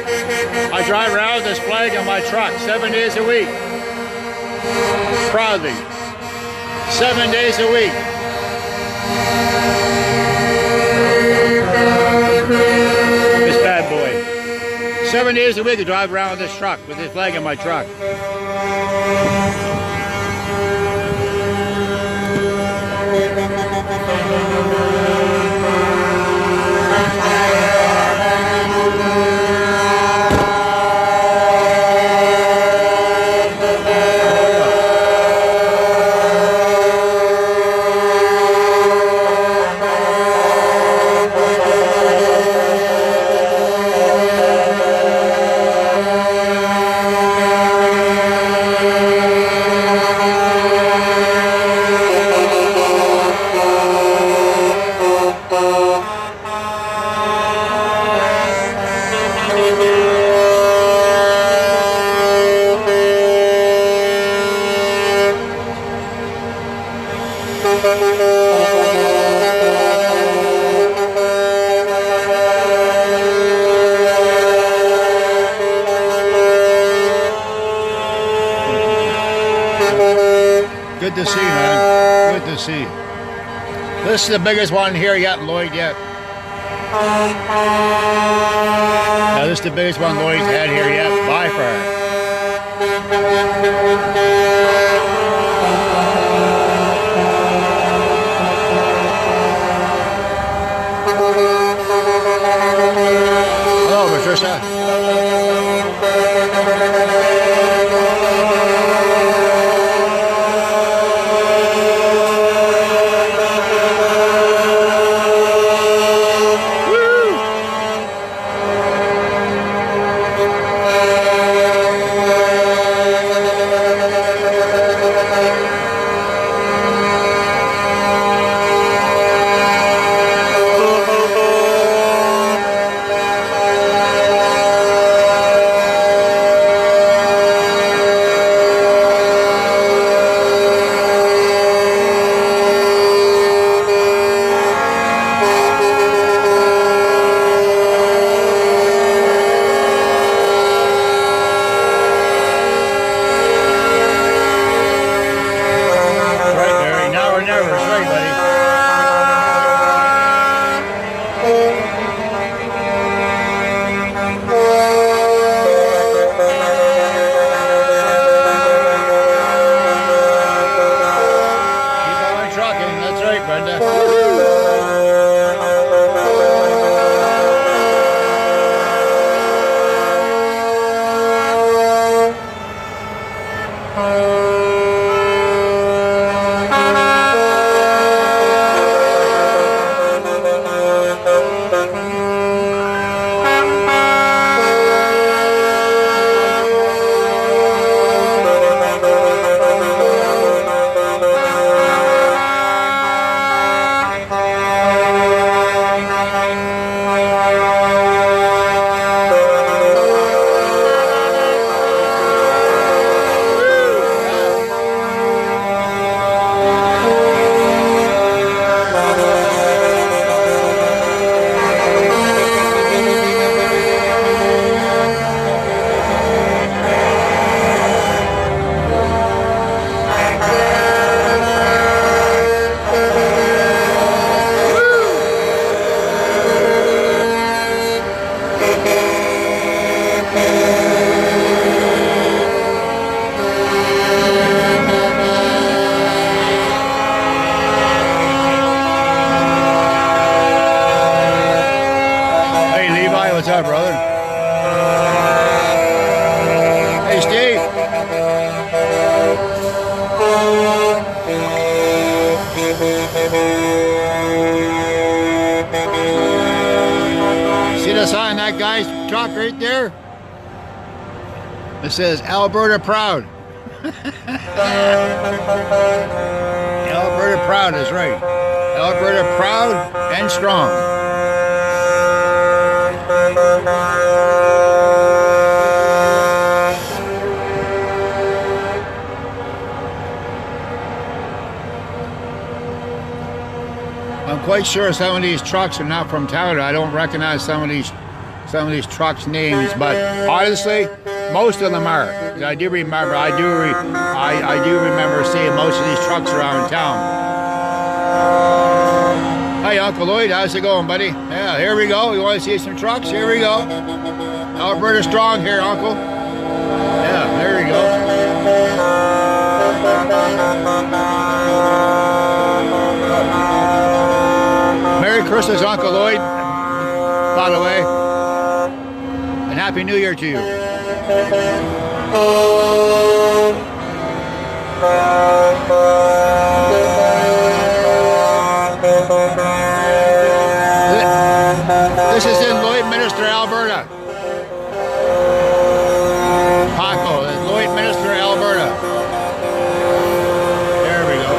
I drive around with this flag on my truck 7 days a week. Proudly. 7 days a week. This bad boy. 7 days a week I drive around with this truck, with this flag on my truck. Good to see, man. Good to see. This is the biggest one here yet, Lloyd, yet. Now, this is the biggest one Lloyd's had here yet, by far. Hello, Patricia. truck right there? It says Alberta Proud. Alberta Proud is right. Alberta Proud and Strong. I'm quite sure some of these trucks are not from Canada. I don't recognize some of these trucks' names, but honestly, most of them are. I do remember. I do remember seeing most of these trucks around town. Hi, Uncle Lloyd. How's it going, buddy? Yeah, here we go. You want to see some trucks? Here we go. Alberta Strong here, Uncle. Yeah, there we go. Merry Christmas, Uncle Lloyd, by the way, and Happy New Year to you. This is in Loydminister, Alberta. Paco, Loydminister, Alberta. There we go.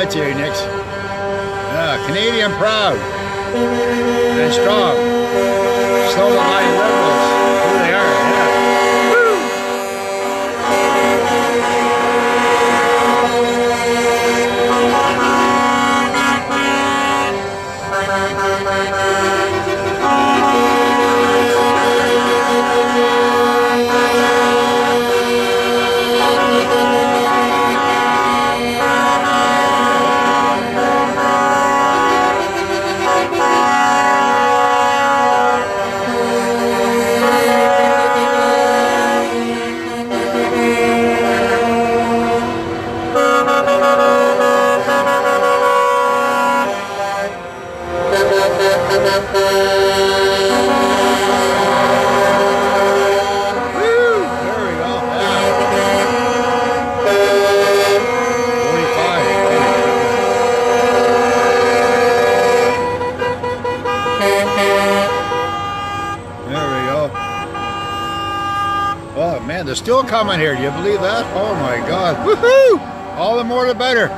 Here next. Canadian Proud and Strong. Slow the line liberals. Who they are, yeah. They're still coming here. Do you believe that? Oh my God. Woohoo! All the more the better.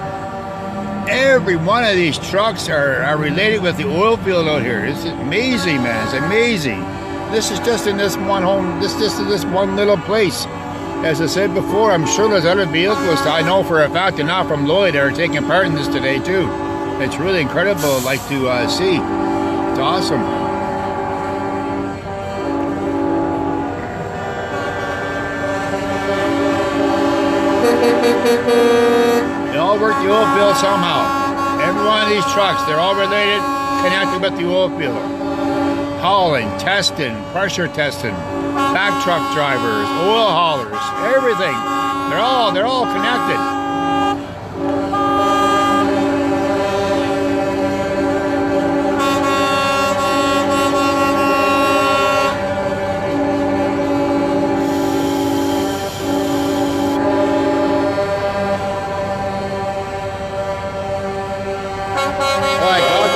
Every one of these trucks are related with the oil field out here. It's amazing, man. It's amazing. This is just in this one home, this in this one little place. As I said before, I'm sure there's other vehicles. I know for a fact they're not from Lloyd that are taking part in this today too. It's really incredible. I'd like to see. It's awesome. They all work the oil field somehow. Every one of these trucks, they're all related, connected with the oil field. Hauling, testing, pressure testing, back truck drivers, oil haulers, everything. They're all connected.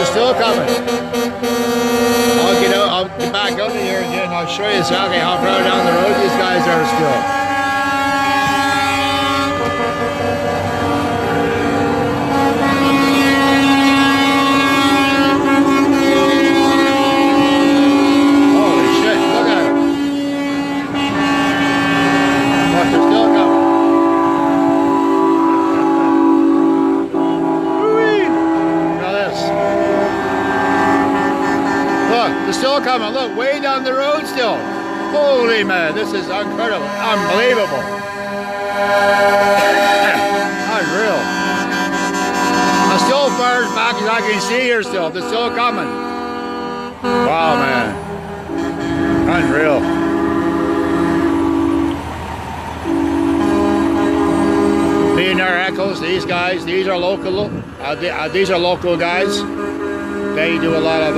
Still coming. I'll get back out of here again. I'll show you exactly how far down the road these guys are still. Holy shit, look at them. But they're still coming. They're still coming. Look, way down the road still. Holy man, this is incredible. Unbelievable. Unreal. Must still far as back as I can see here still. They're still coming. Wow, man. Unreal. Millionaire Echoes, these guys, these are local. These are local guys. They do a lot of,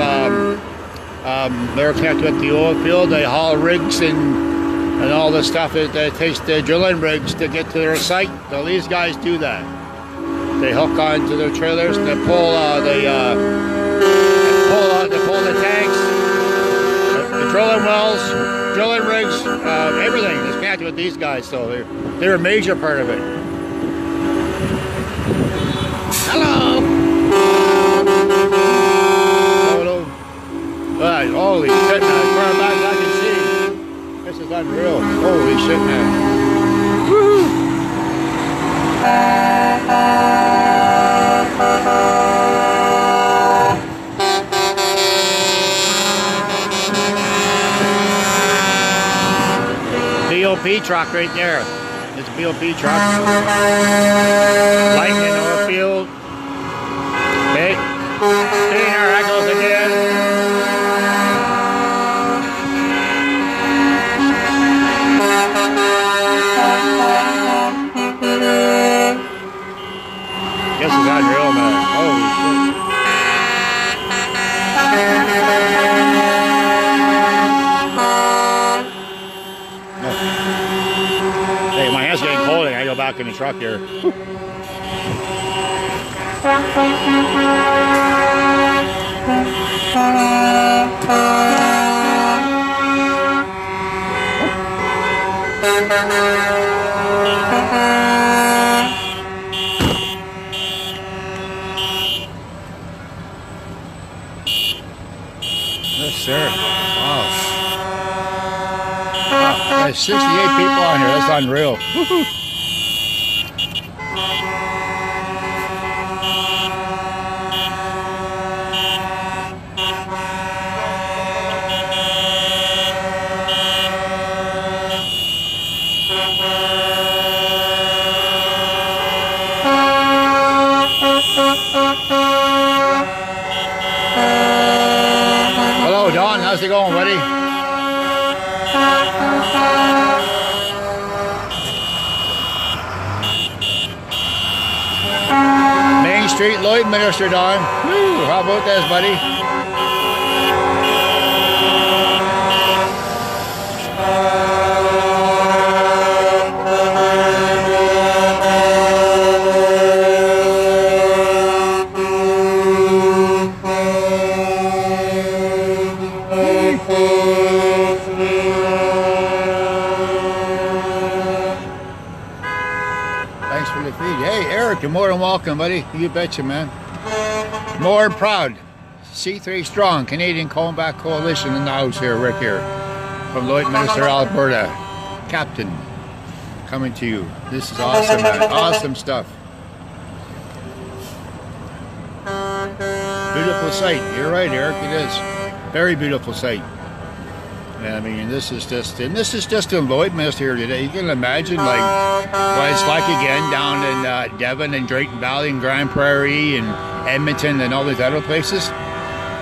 they're kept with the oil field. They haul rigs and all the stuff. It takes the drilling rigs to get to their site. So these guys do that. They hook onto their trailers and they pull, they pull the tanks, the drilling wells, drilling rigs, everything is connected with these guys. So they're a major part of it. Hello. Right, holy shit, man. As far back as I can see, this is unreal. Holy shit, man. Woo! BOP truck right there. It's a BOP truck. Lightning oil field. Okay. There I goes again. This is unreal, man. Holy shit. Hey, my hand's getting cold. I gotta go back in the truck here. Yes, sir. Wow. There's 68 people on here. That's unreal. Woo-hoo. Hello, Don. How's it going, buddy? Main Street, Loydminister, Don. Woo, how about this, buddy? Thanks for the feed. Hey, Eric, you're more than welcome, buddy. You betcha, man. More proud. C3 Strong, Canadian Comeback Coalition in the house here, Rick here. From Loydminister Alberta. Captain, coming to you. This is awesome, man. Awesome stuff. Beautiful sight. You're right, Eric, it is. Very beautiful sight. I mean, this is just in Loydminister here today. You can imagine like what it's like again down in Devon and Drayton Valley and Grand Prairie and Edmonton and all these other places.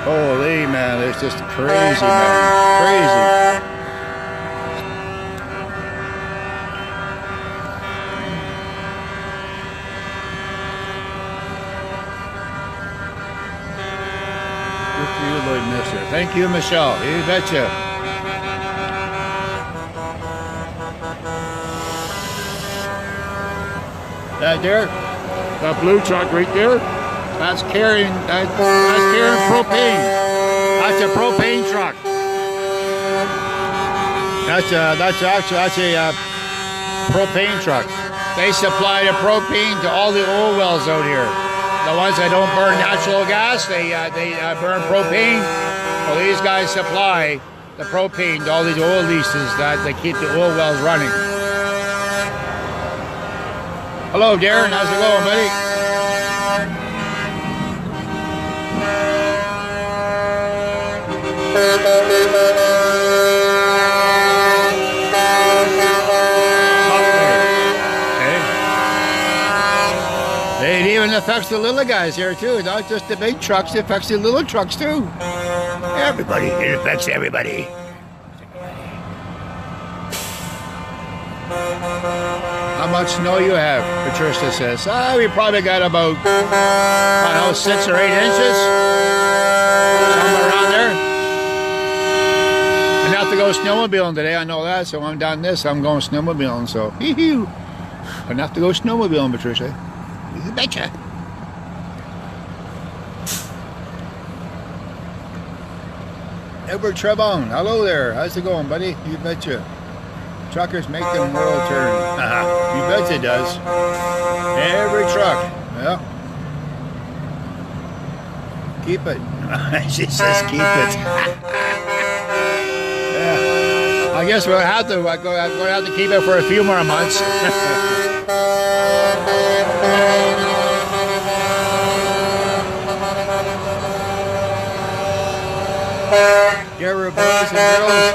Holy man, it's just crazy, man, crazy. Good for you, Loydminister. Thank you, Michelle. You betcha. That there, that blue truck right there, that's carrying propane. That's a propane truck. That's a propane truck. They supply the propane to all the oil wells out here. The ones that don't burn natural gas, they burn propane. Well, these guys supply the propane to all these oil leases that they keep the oil wells running. Hello, Darren. How's it going, buddy? Okay. They ain't even it affects the little guys here too, not just the big trucks, it affects the little trucks too. Everybody, it affects everybody. How much snow you have? Patricia says. We probably got about, I don't know, 6 or 8 inches. Somewhere around there. I have to go snowmobiling today, I know that, so I'm done this, I'm going snowmobiling, so hee-hee. I have to go snowmobiling, Patricia. You betcha. Edward Trebon, hello there. How's it going, buddy? You betcha. Truckers make the world turn. You bet it does. Every truck. Yeah. Keep it. She says keep it. Yeah. I guess we'll have to. I'm going to have to keep it for a few more months. Gary boys and girls.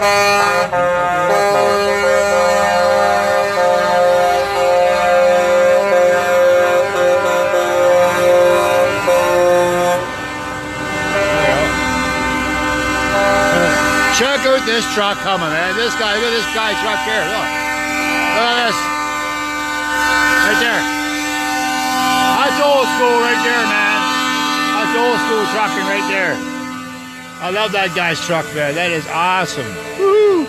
Check out this truck coming, man. This guy, look at this guy truck here. Look. Look at this. Right there. That's old school right there, man. That's old school trucking right there. I love that guy's truck, man. That is awesome. Woo!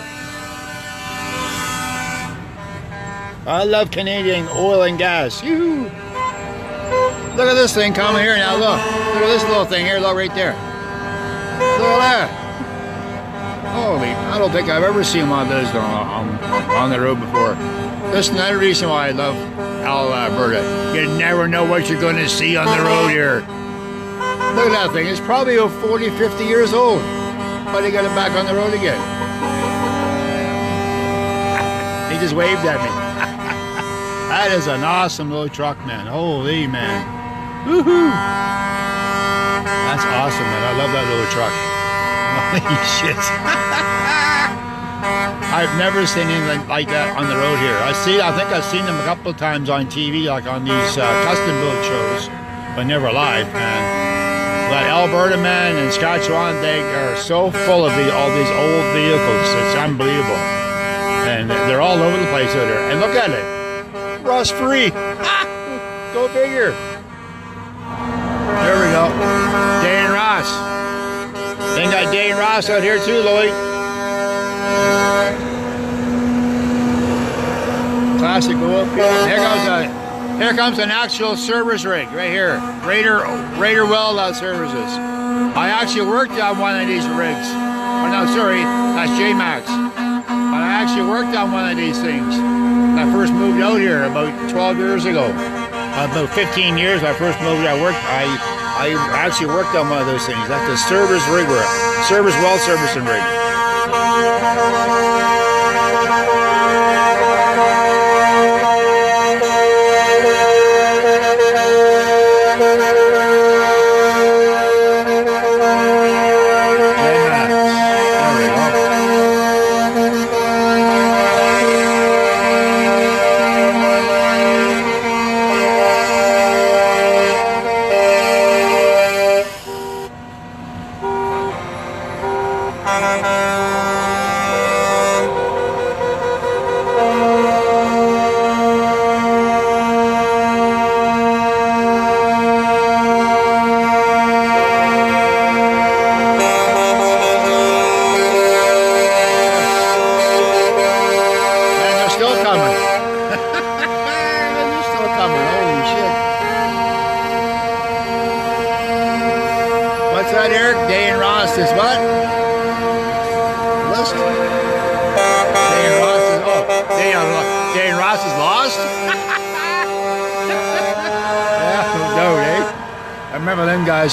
I love Canadian oil and gas. Yoo-hoo. Look at this thing coming here now. Look. Look at this little thing here. Look right there. Look at that. Holy, I don't think I've ever seen one of those on the road before. That's another reason why I love Alberta. You never know what you're going to see on the road here. Look at that thing. It's probably 40, 50 years old. But they got it back on the road again. He just waved at me. That is an awesome little truck, man. Holy, man. Woohoo! That's awesome, man. I love that little truck. Holy shit. I've never seen anything like that on the road here. I think I've seen them a couple of times on TV, like on these custom build shows, but never live, man. But Alberta, man, and Saskatchewan, they are so full of all these old vehicles. It's unbelievable. And they're all over the place out there. And look at it. Rust-free. Go figure. There we go. Dan Ross. They got Dan Ross out here too, Lloyd. Classic go up here. Here comes an actual service rig right here. Raider Well Services. I actually worked on one of these rigs. Oh no, sorry, that's J-Max. But I actually worked on one of these things. I first moved out here about 12 years ago. About 15 years I first moved out. I actually worked on one of those things. That's a service rig, service well servicing rig.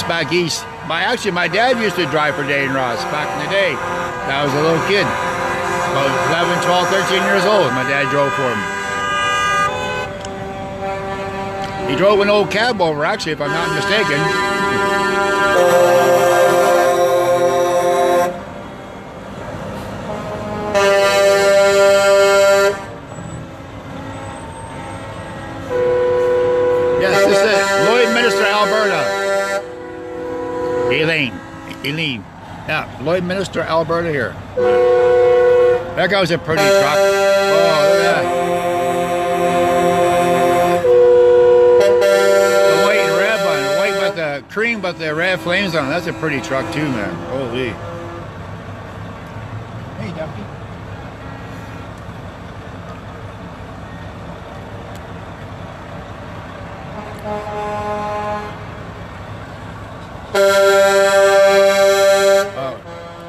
Back east. Actually, my dad used to drive for Dan Ross back in the day. I was a little kid. About 11, 12, 13 years old. My dad drove for him. He drove an old cab over, actually, if I'm not mistaken. Eileen. Yeah, Loydminister Alberta here. That goes a pretty truck. Oh, look at that. The white and red one. White with the cream but the red flames on it. That's a pretty truck too, man. Holy. Hey, Ducky.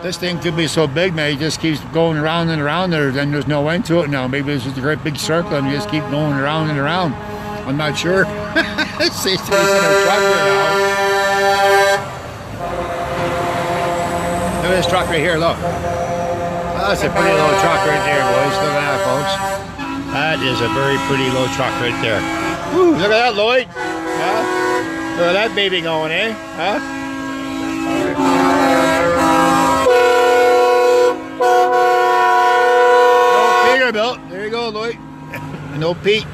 This thing could be so big, man. It just keeps going around and around there. Then there's no end to it now. Maybe it's just a great big circle and you just keep going around and around. I'm not sure. It's a truck right now. Look at this truck right here. Look. That's a pretty little truck right there, boys. Look at that, folks. That is a very pretty little truck right there. Woo, look at that, Lloyd. Huh? Look at that baby going, eh? Huh? Peterbilt. There you go, Lloyd. No Pete.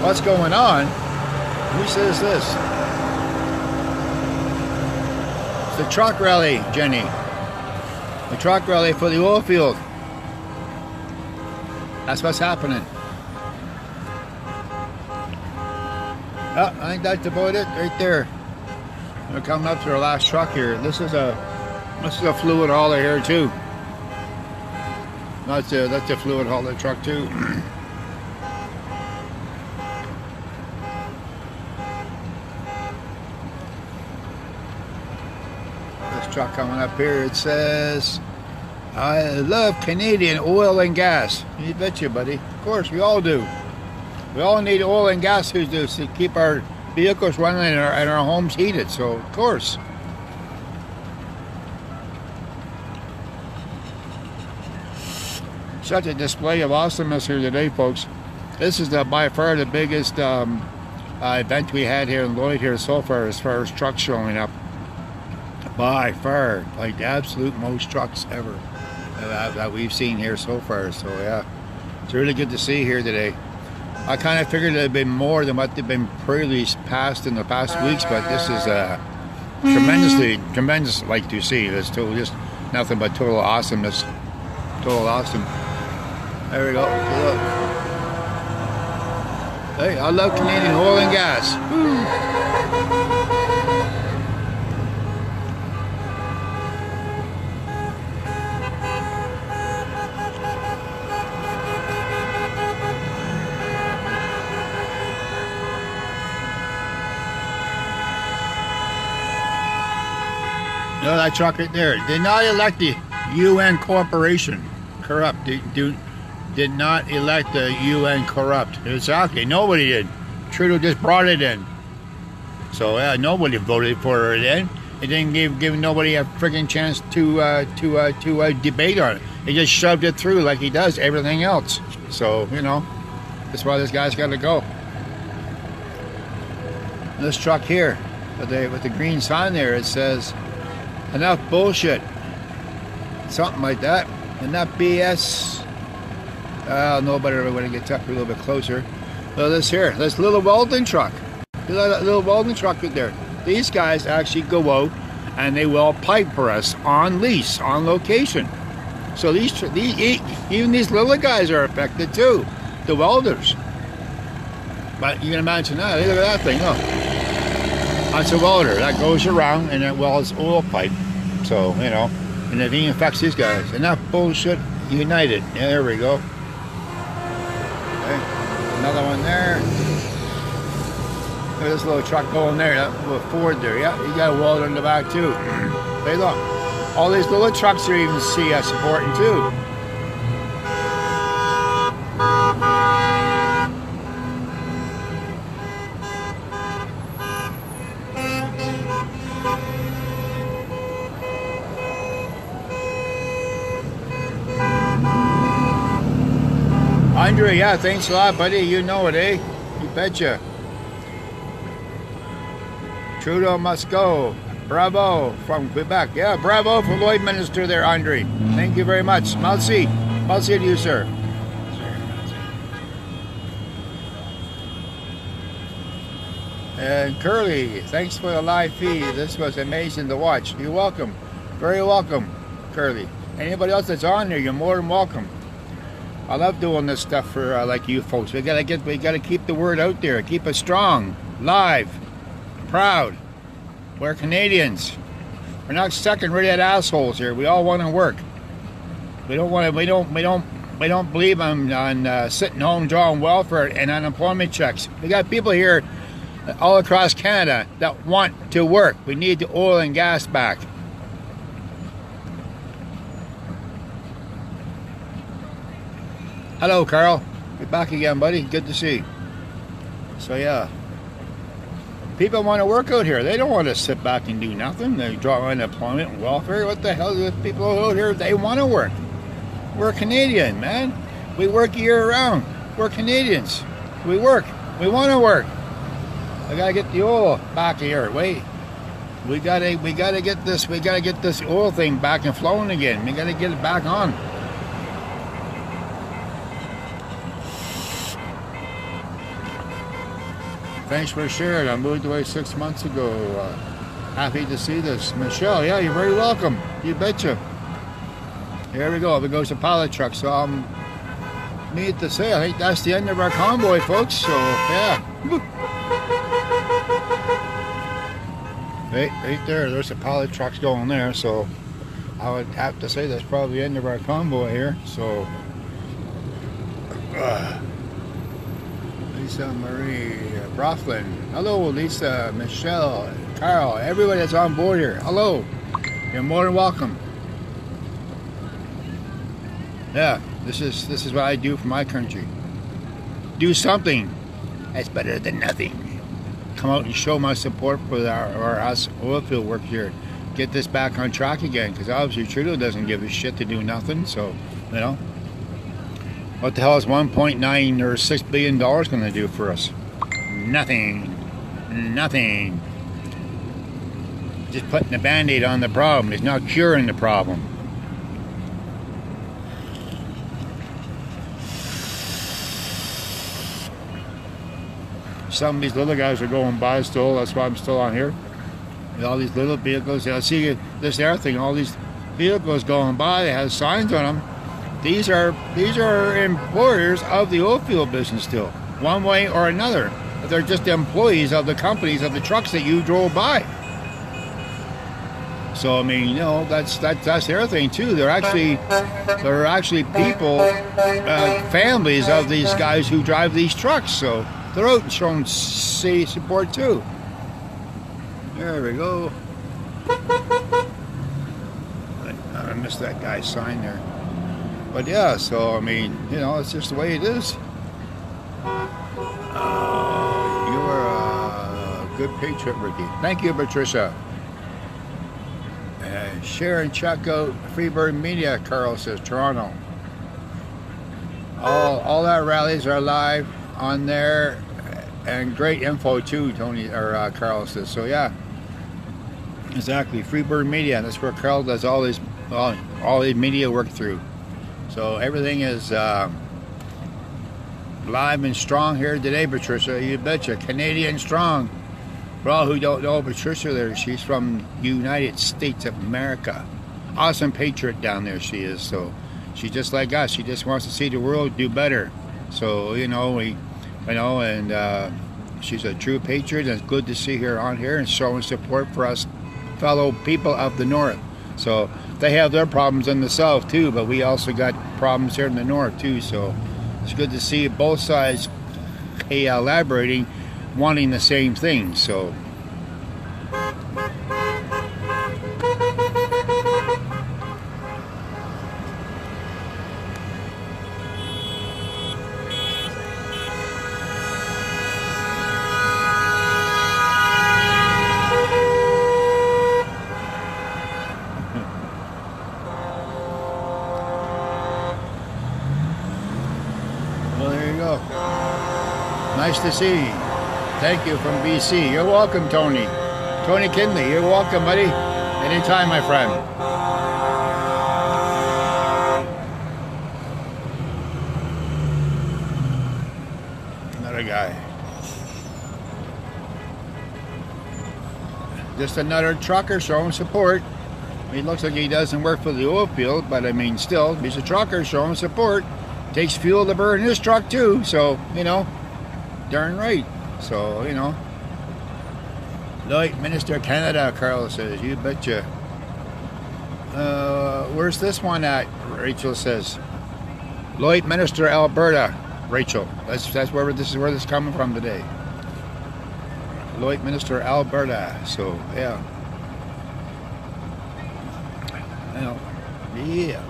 What's going on? Who says this? It's the truck rally, Jenny. The truck rally for the oil field. That's what's happening. Oh, I think that's about it right there. We're coming up to our last truck here. This is a fluid hauler here too. That's a fluid hauler truck too. This truck coming up here, it says, "I love Canadian oil and gas." You betcha, buddy. Of course, we all do. We all need oil and gas to keep our vehicles running and our homes heated, so of course. Such a display of awesomeness here today, folks. This is by far the biggest event we had here in Lloyd here so far as trucks showing up. By far, like the absolute most trucks ever that we've seen here so far. So yeah, it's really good to see here today. I kind of figured it'd been more than what they've been previously passed in the past weeks, but this is tremendous like to see. It's just nothing but total awesomeness. Total awesome. There we go. Look. Hey, I love Canadian oil and gas. Woo. No, that truck right there. Did not elect the UN corporation. Corrupt. Did not elect the UN corrupt. It's okay. Nobody did. Trudeau just brought it in. So yeah, nobody voted for it in. It didn't give nobody a freaking chance to debate on it. He just shoved it through like he does everything else. So you know, that's why this guy's got to go. This truck here, with the green sign there, it says, "Enough bullshit." Something like that. Enough BS. Nobody when it gets up a little bit closer. Well, this little welding truck. That little welding truck right there. These guys actually go out and they weld pipe for us on lease, on location. So even these little guys are affected too, the welders. But you can imagine that. Look at that thing. Look. That's a welder that goes around and it welds oil pipe. So you know, and it even affects these guys. And that bullshit united. Yeah, there we go. Okay. Another one there. Look at this little truck going there, that little Ford there. Yeah, you got a welder in the back too. Hey, look. All these little trucks are even CS supporting too. Andre, yeah, thanks a lot, buddy. You know it, eh? You betcha. Trudeau must go. Bravo from Quebec. Yeah, bravo for Loydminister there, Andre. Thank you very much. Merci. Merci to you, sir. And Curly, thanks for the live feed. This was amazing to watch. You're welcome. Very welcome, Curly. Anybody else that's on there, you're more than welcome. I love doing this stuff for like you folks. We gotta keep the word out there. Keep it strong, live, proud. We're Canadians. We're not second-rate assholes here. We all want to work. We don't believe on sitting home drawing welfare and unemployment checks. We got people here all across Canada that want to work. We need the oil and gas back. Hello, Carl. You're back again, buddy. Good to see you. So yeah, people want to work out here. They don't want to sit back and do nothing. They draw unemployment and welfare. What the hell is people out here? They want to work. We're Canadian, man. We work year round. We're Canadians. We work. We want to work. I gotta get the oil back here. Wait. We gotta get this oil thing back and flowing again. We gotta get it back on. Thanks for sharing. I moved away 6 months ago. Happy to see this. Michelle, yeah, you're very welcome. You betcha. Here we go. There goes a pallet truck. So need to say, I think that's the end of our convoy, folks. So yeah. Right there. There's a pallet trucks going there. So I would have to say that's probably the end of our convoy here. So Lisa Marie Broflin. Hello, Lisa, Michelle, Carl, everybody that's on board here. Hello. You're more than welcome. Yeah, this is what I do for my country. Do something. That's better than nothing. Come out and show my support for us oil field work here. Get this back on track again, because obviously Trudeau doesn't give a shit to do nothing. So, you know, what the hell is 1.9 or $6 billion going to do for us? Nothing. Nothing. Just putting a band-aid on the problem. It's not curing the problem. Some of these little guys are going by still. That's why I'm still on here. With all these little vehicles. I see this air thing. All these vehicles going by. They have signs on them. These are employers of the oil field business still, one way or another. They're just employees of the companies of the trucks that you drove by. So I mean, you know, that's their thing too. They're actually people, families of these guys who drive these trucks. So they're out and showing support too. There we go. I missed that guy's sign there. But yeah, so I mean, you know, it's just the way it is. You're a good patriot, Ricky. Thank you, Patricia. Share and check out Freebird Media, Carl says, Toronto. All our rallies are live on there, and great info too, Tony or Carl says. So yeah, exactly. Freebird Media. That's where Carl does all his media work through. So everything is live and strong here today, Patricia. You betcha. Canadian strong. For all who don't know Patricia there, she's from United States of America. Awesome patriot down there she is. So she's just like us. She just wants to see the world do better. So, you know, and she's a true patriot, and it's good to see her on here and showing support for us fellow people of the North. So they have their problems in the South too, but we also got problems here in the North too. So it's good to see both sides elaborating, wanting the same thing. So well, there you go. Nice to see you. Thank you from BC. You're welcome, Tony. Tony Kinley, you're welcome, buddy. Anytime, my friend. Another guy. just another trucker showing support. He looks like he doesn't work for the oil field, but I mean, still, he's a trucker showing support. Takes fuel to burn his truck too, so, you know, darn right. So, you know, Loydminister Canada, Carl says, you betcha. Where's this one at? Rachel says, Loydminister Alberta, Rachel. That's where this is coming from today. Loydminister Alberta. So yeah, you know, yeah.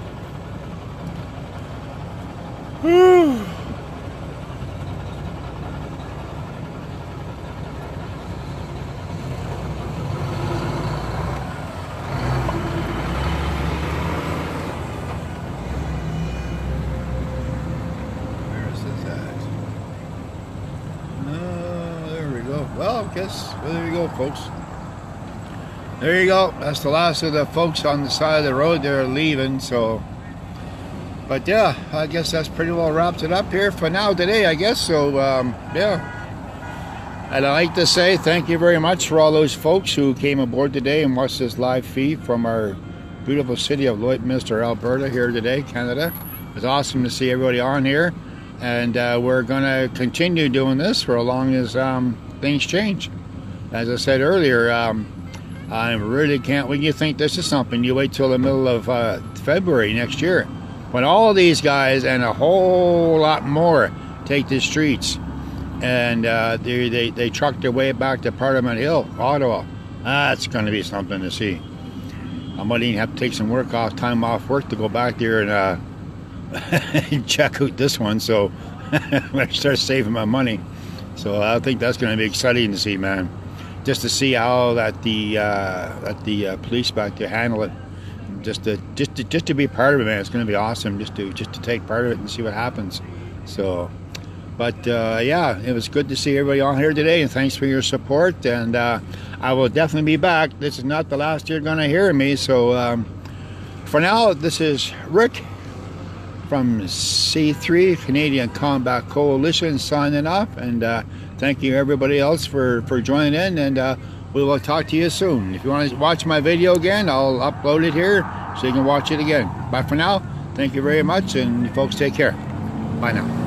Whew. Well, I guess, well, there you go, folks. There you go. That's the last of the folks on the side of the road. They're leaving, so. But yeah, I guess that's pretty well wrapped it up here for now today, I guess. So, yeah. And I'd like to say thank you very much for all those folks who came aboard today and watched this live feed from our beautiful city of Loydminister, Alberta here today, Canada. It's awesome to see everybody on here. And we're going to continue doing this for as long as things change. As I said earlier, I really can't, when you think this is something, you wait till the middle of February next year, when all these guys and a whole lot more take the streets and they truck their way back to Parliament Hill, Ottawa. That's going to be something to see. I might even have to take some time off work to go back there and check out this one, so I start saving my money. So I think that's going to be exciting to see, man. Just to see how the police back there handle it, just to be part of it, man. It's going to be awesome. Just to take part of it and see what happens. So, but yeah, it was good to see everybody on here today, and thanks for your support. And I will definitely be back. This is not the last you're going to hear me. So for now, this is Rick from C3 Canadian Combat Coalition signing off, and thank you everybody else for joining in, and we will talk to you soon. If you want to watch my video again, I'll upload it here so you can watch it again. Bye for now. Thank you very much, and folks, take care. Bye now.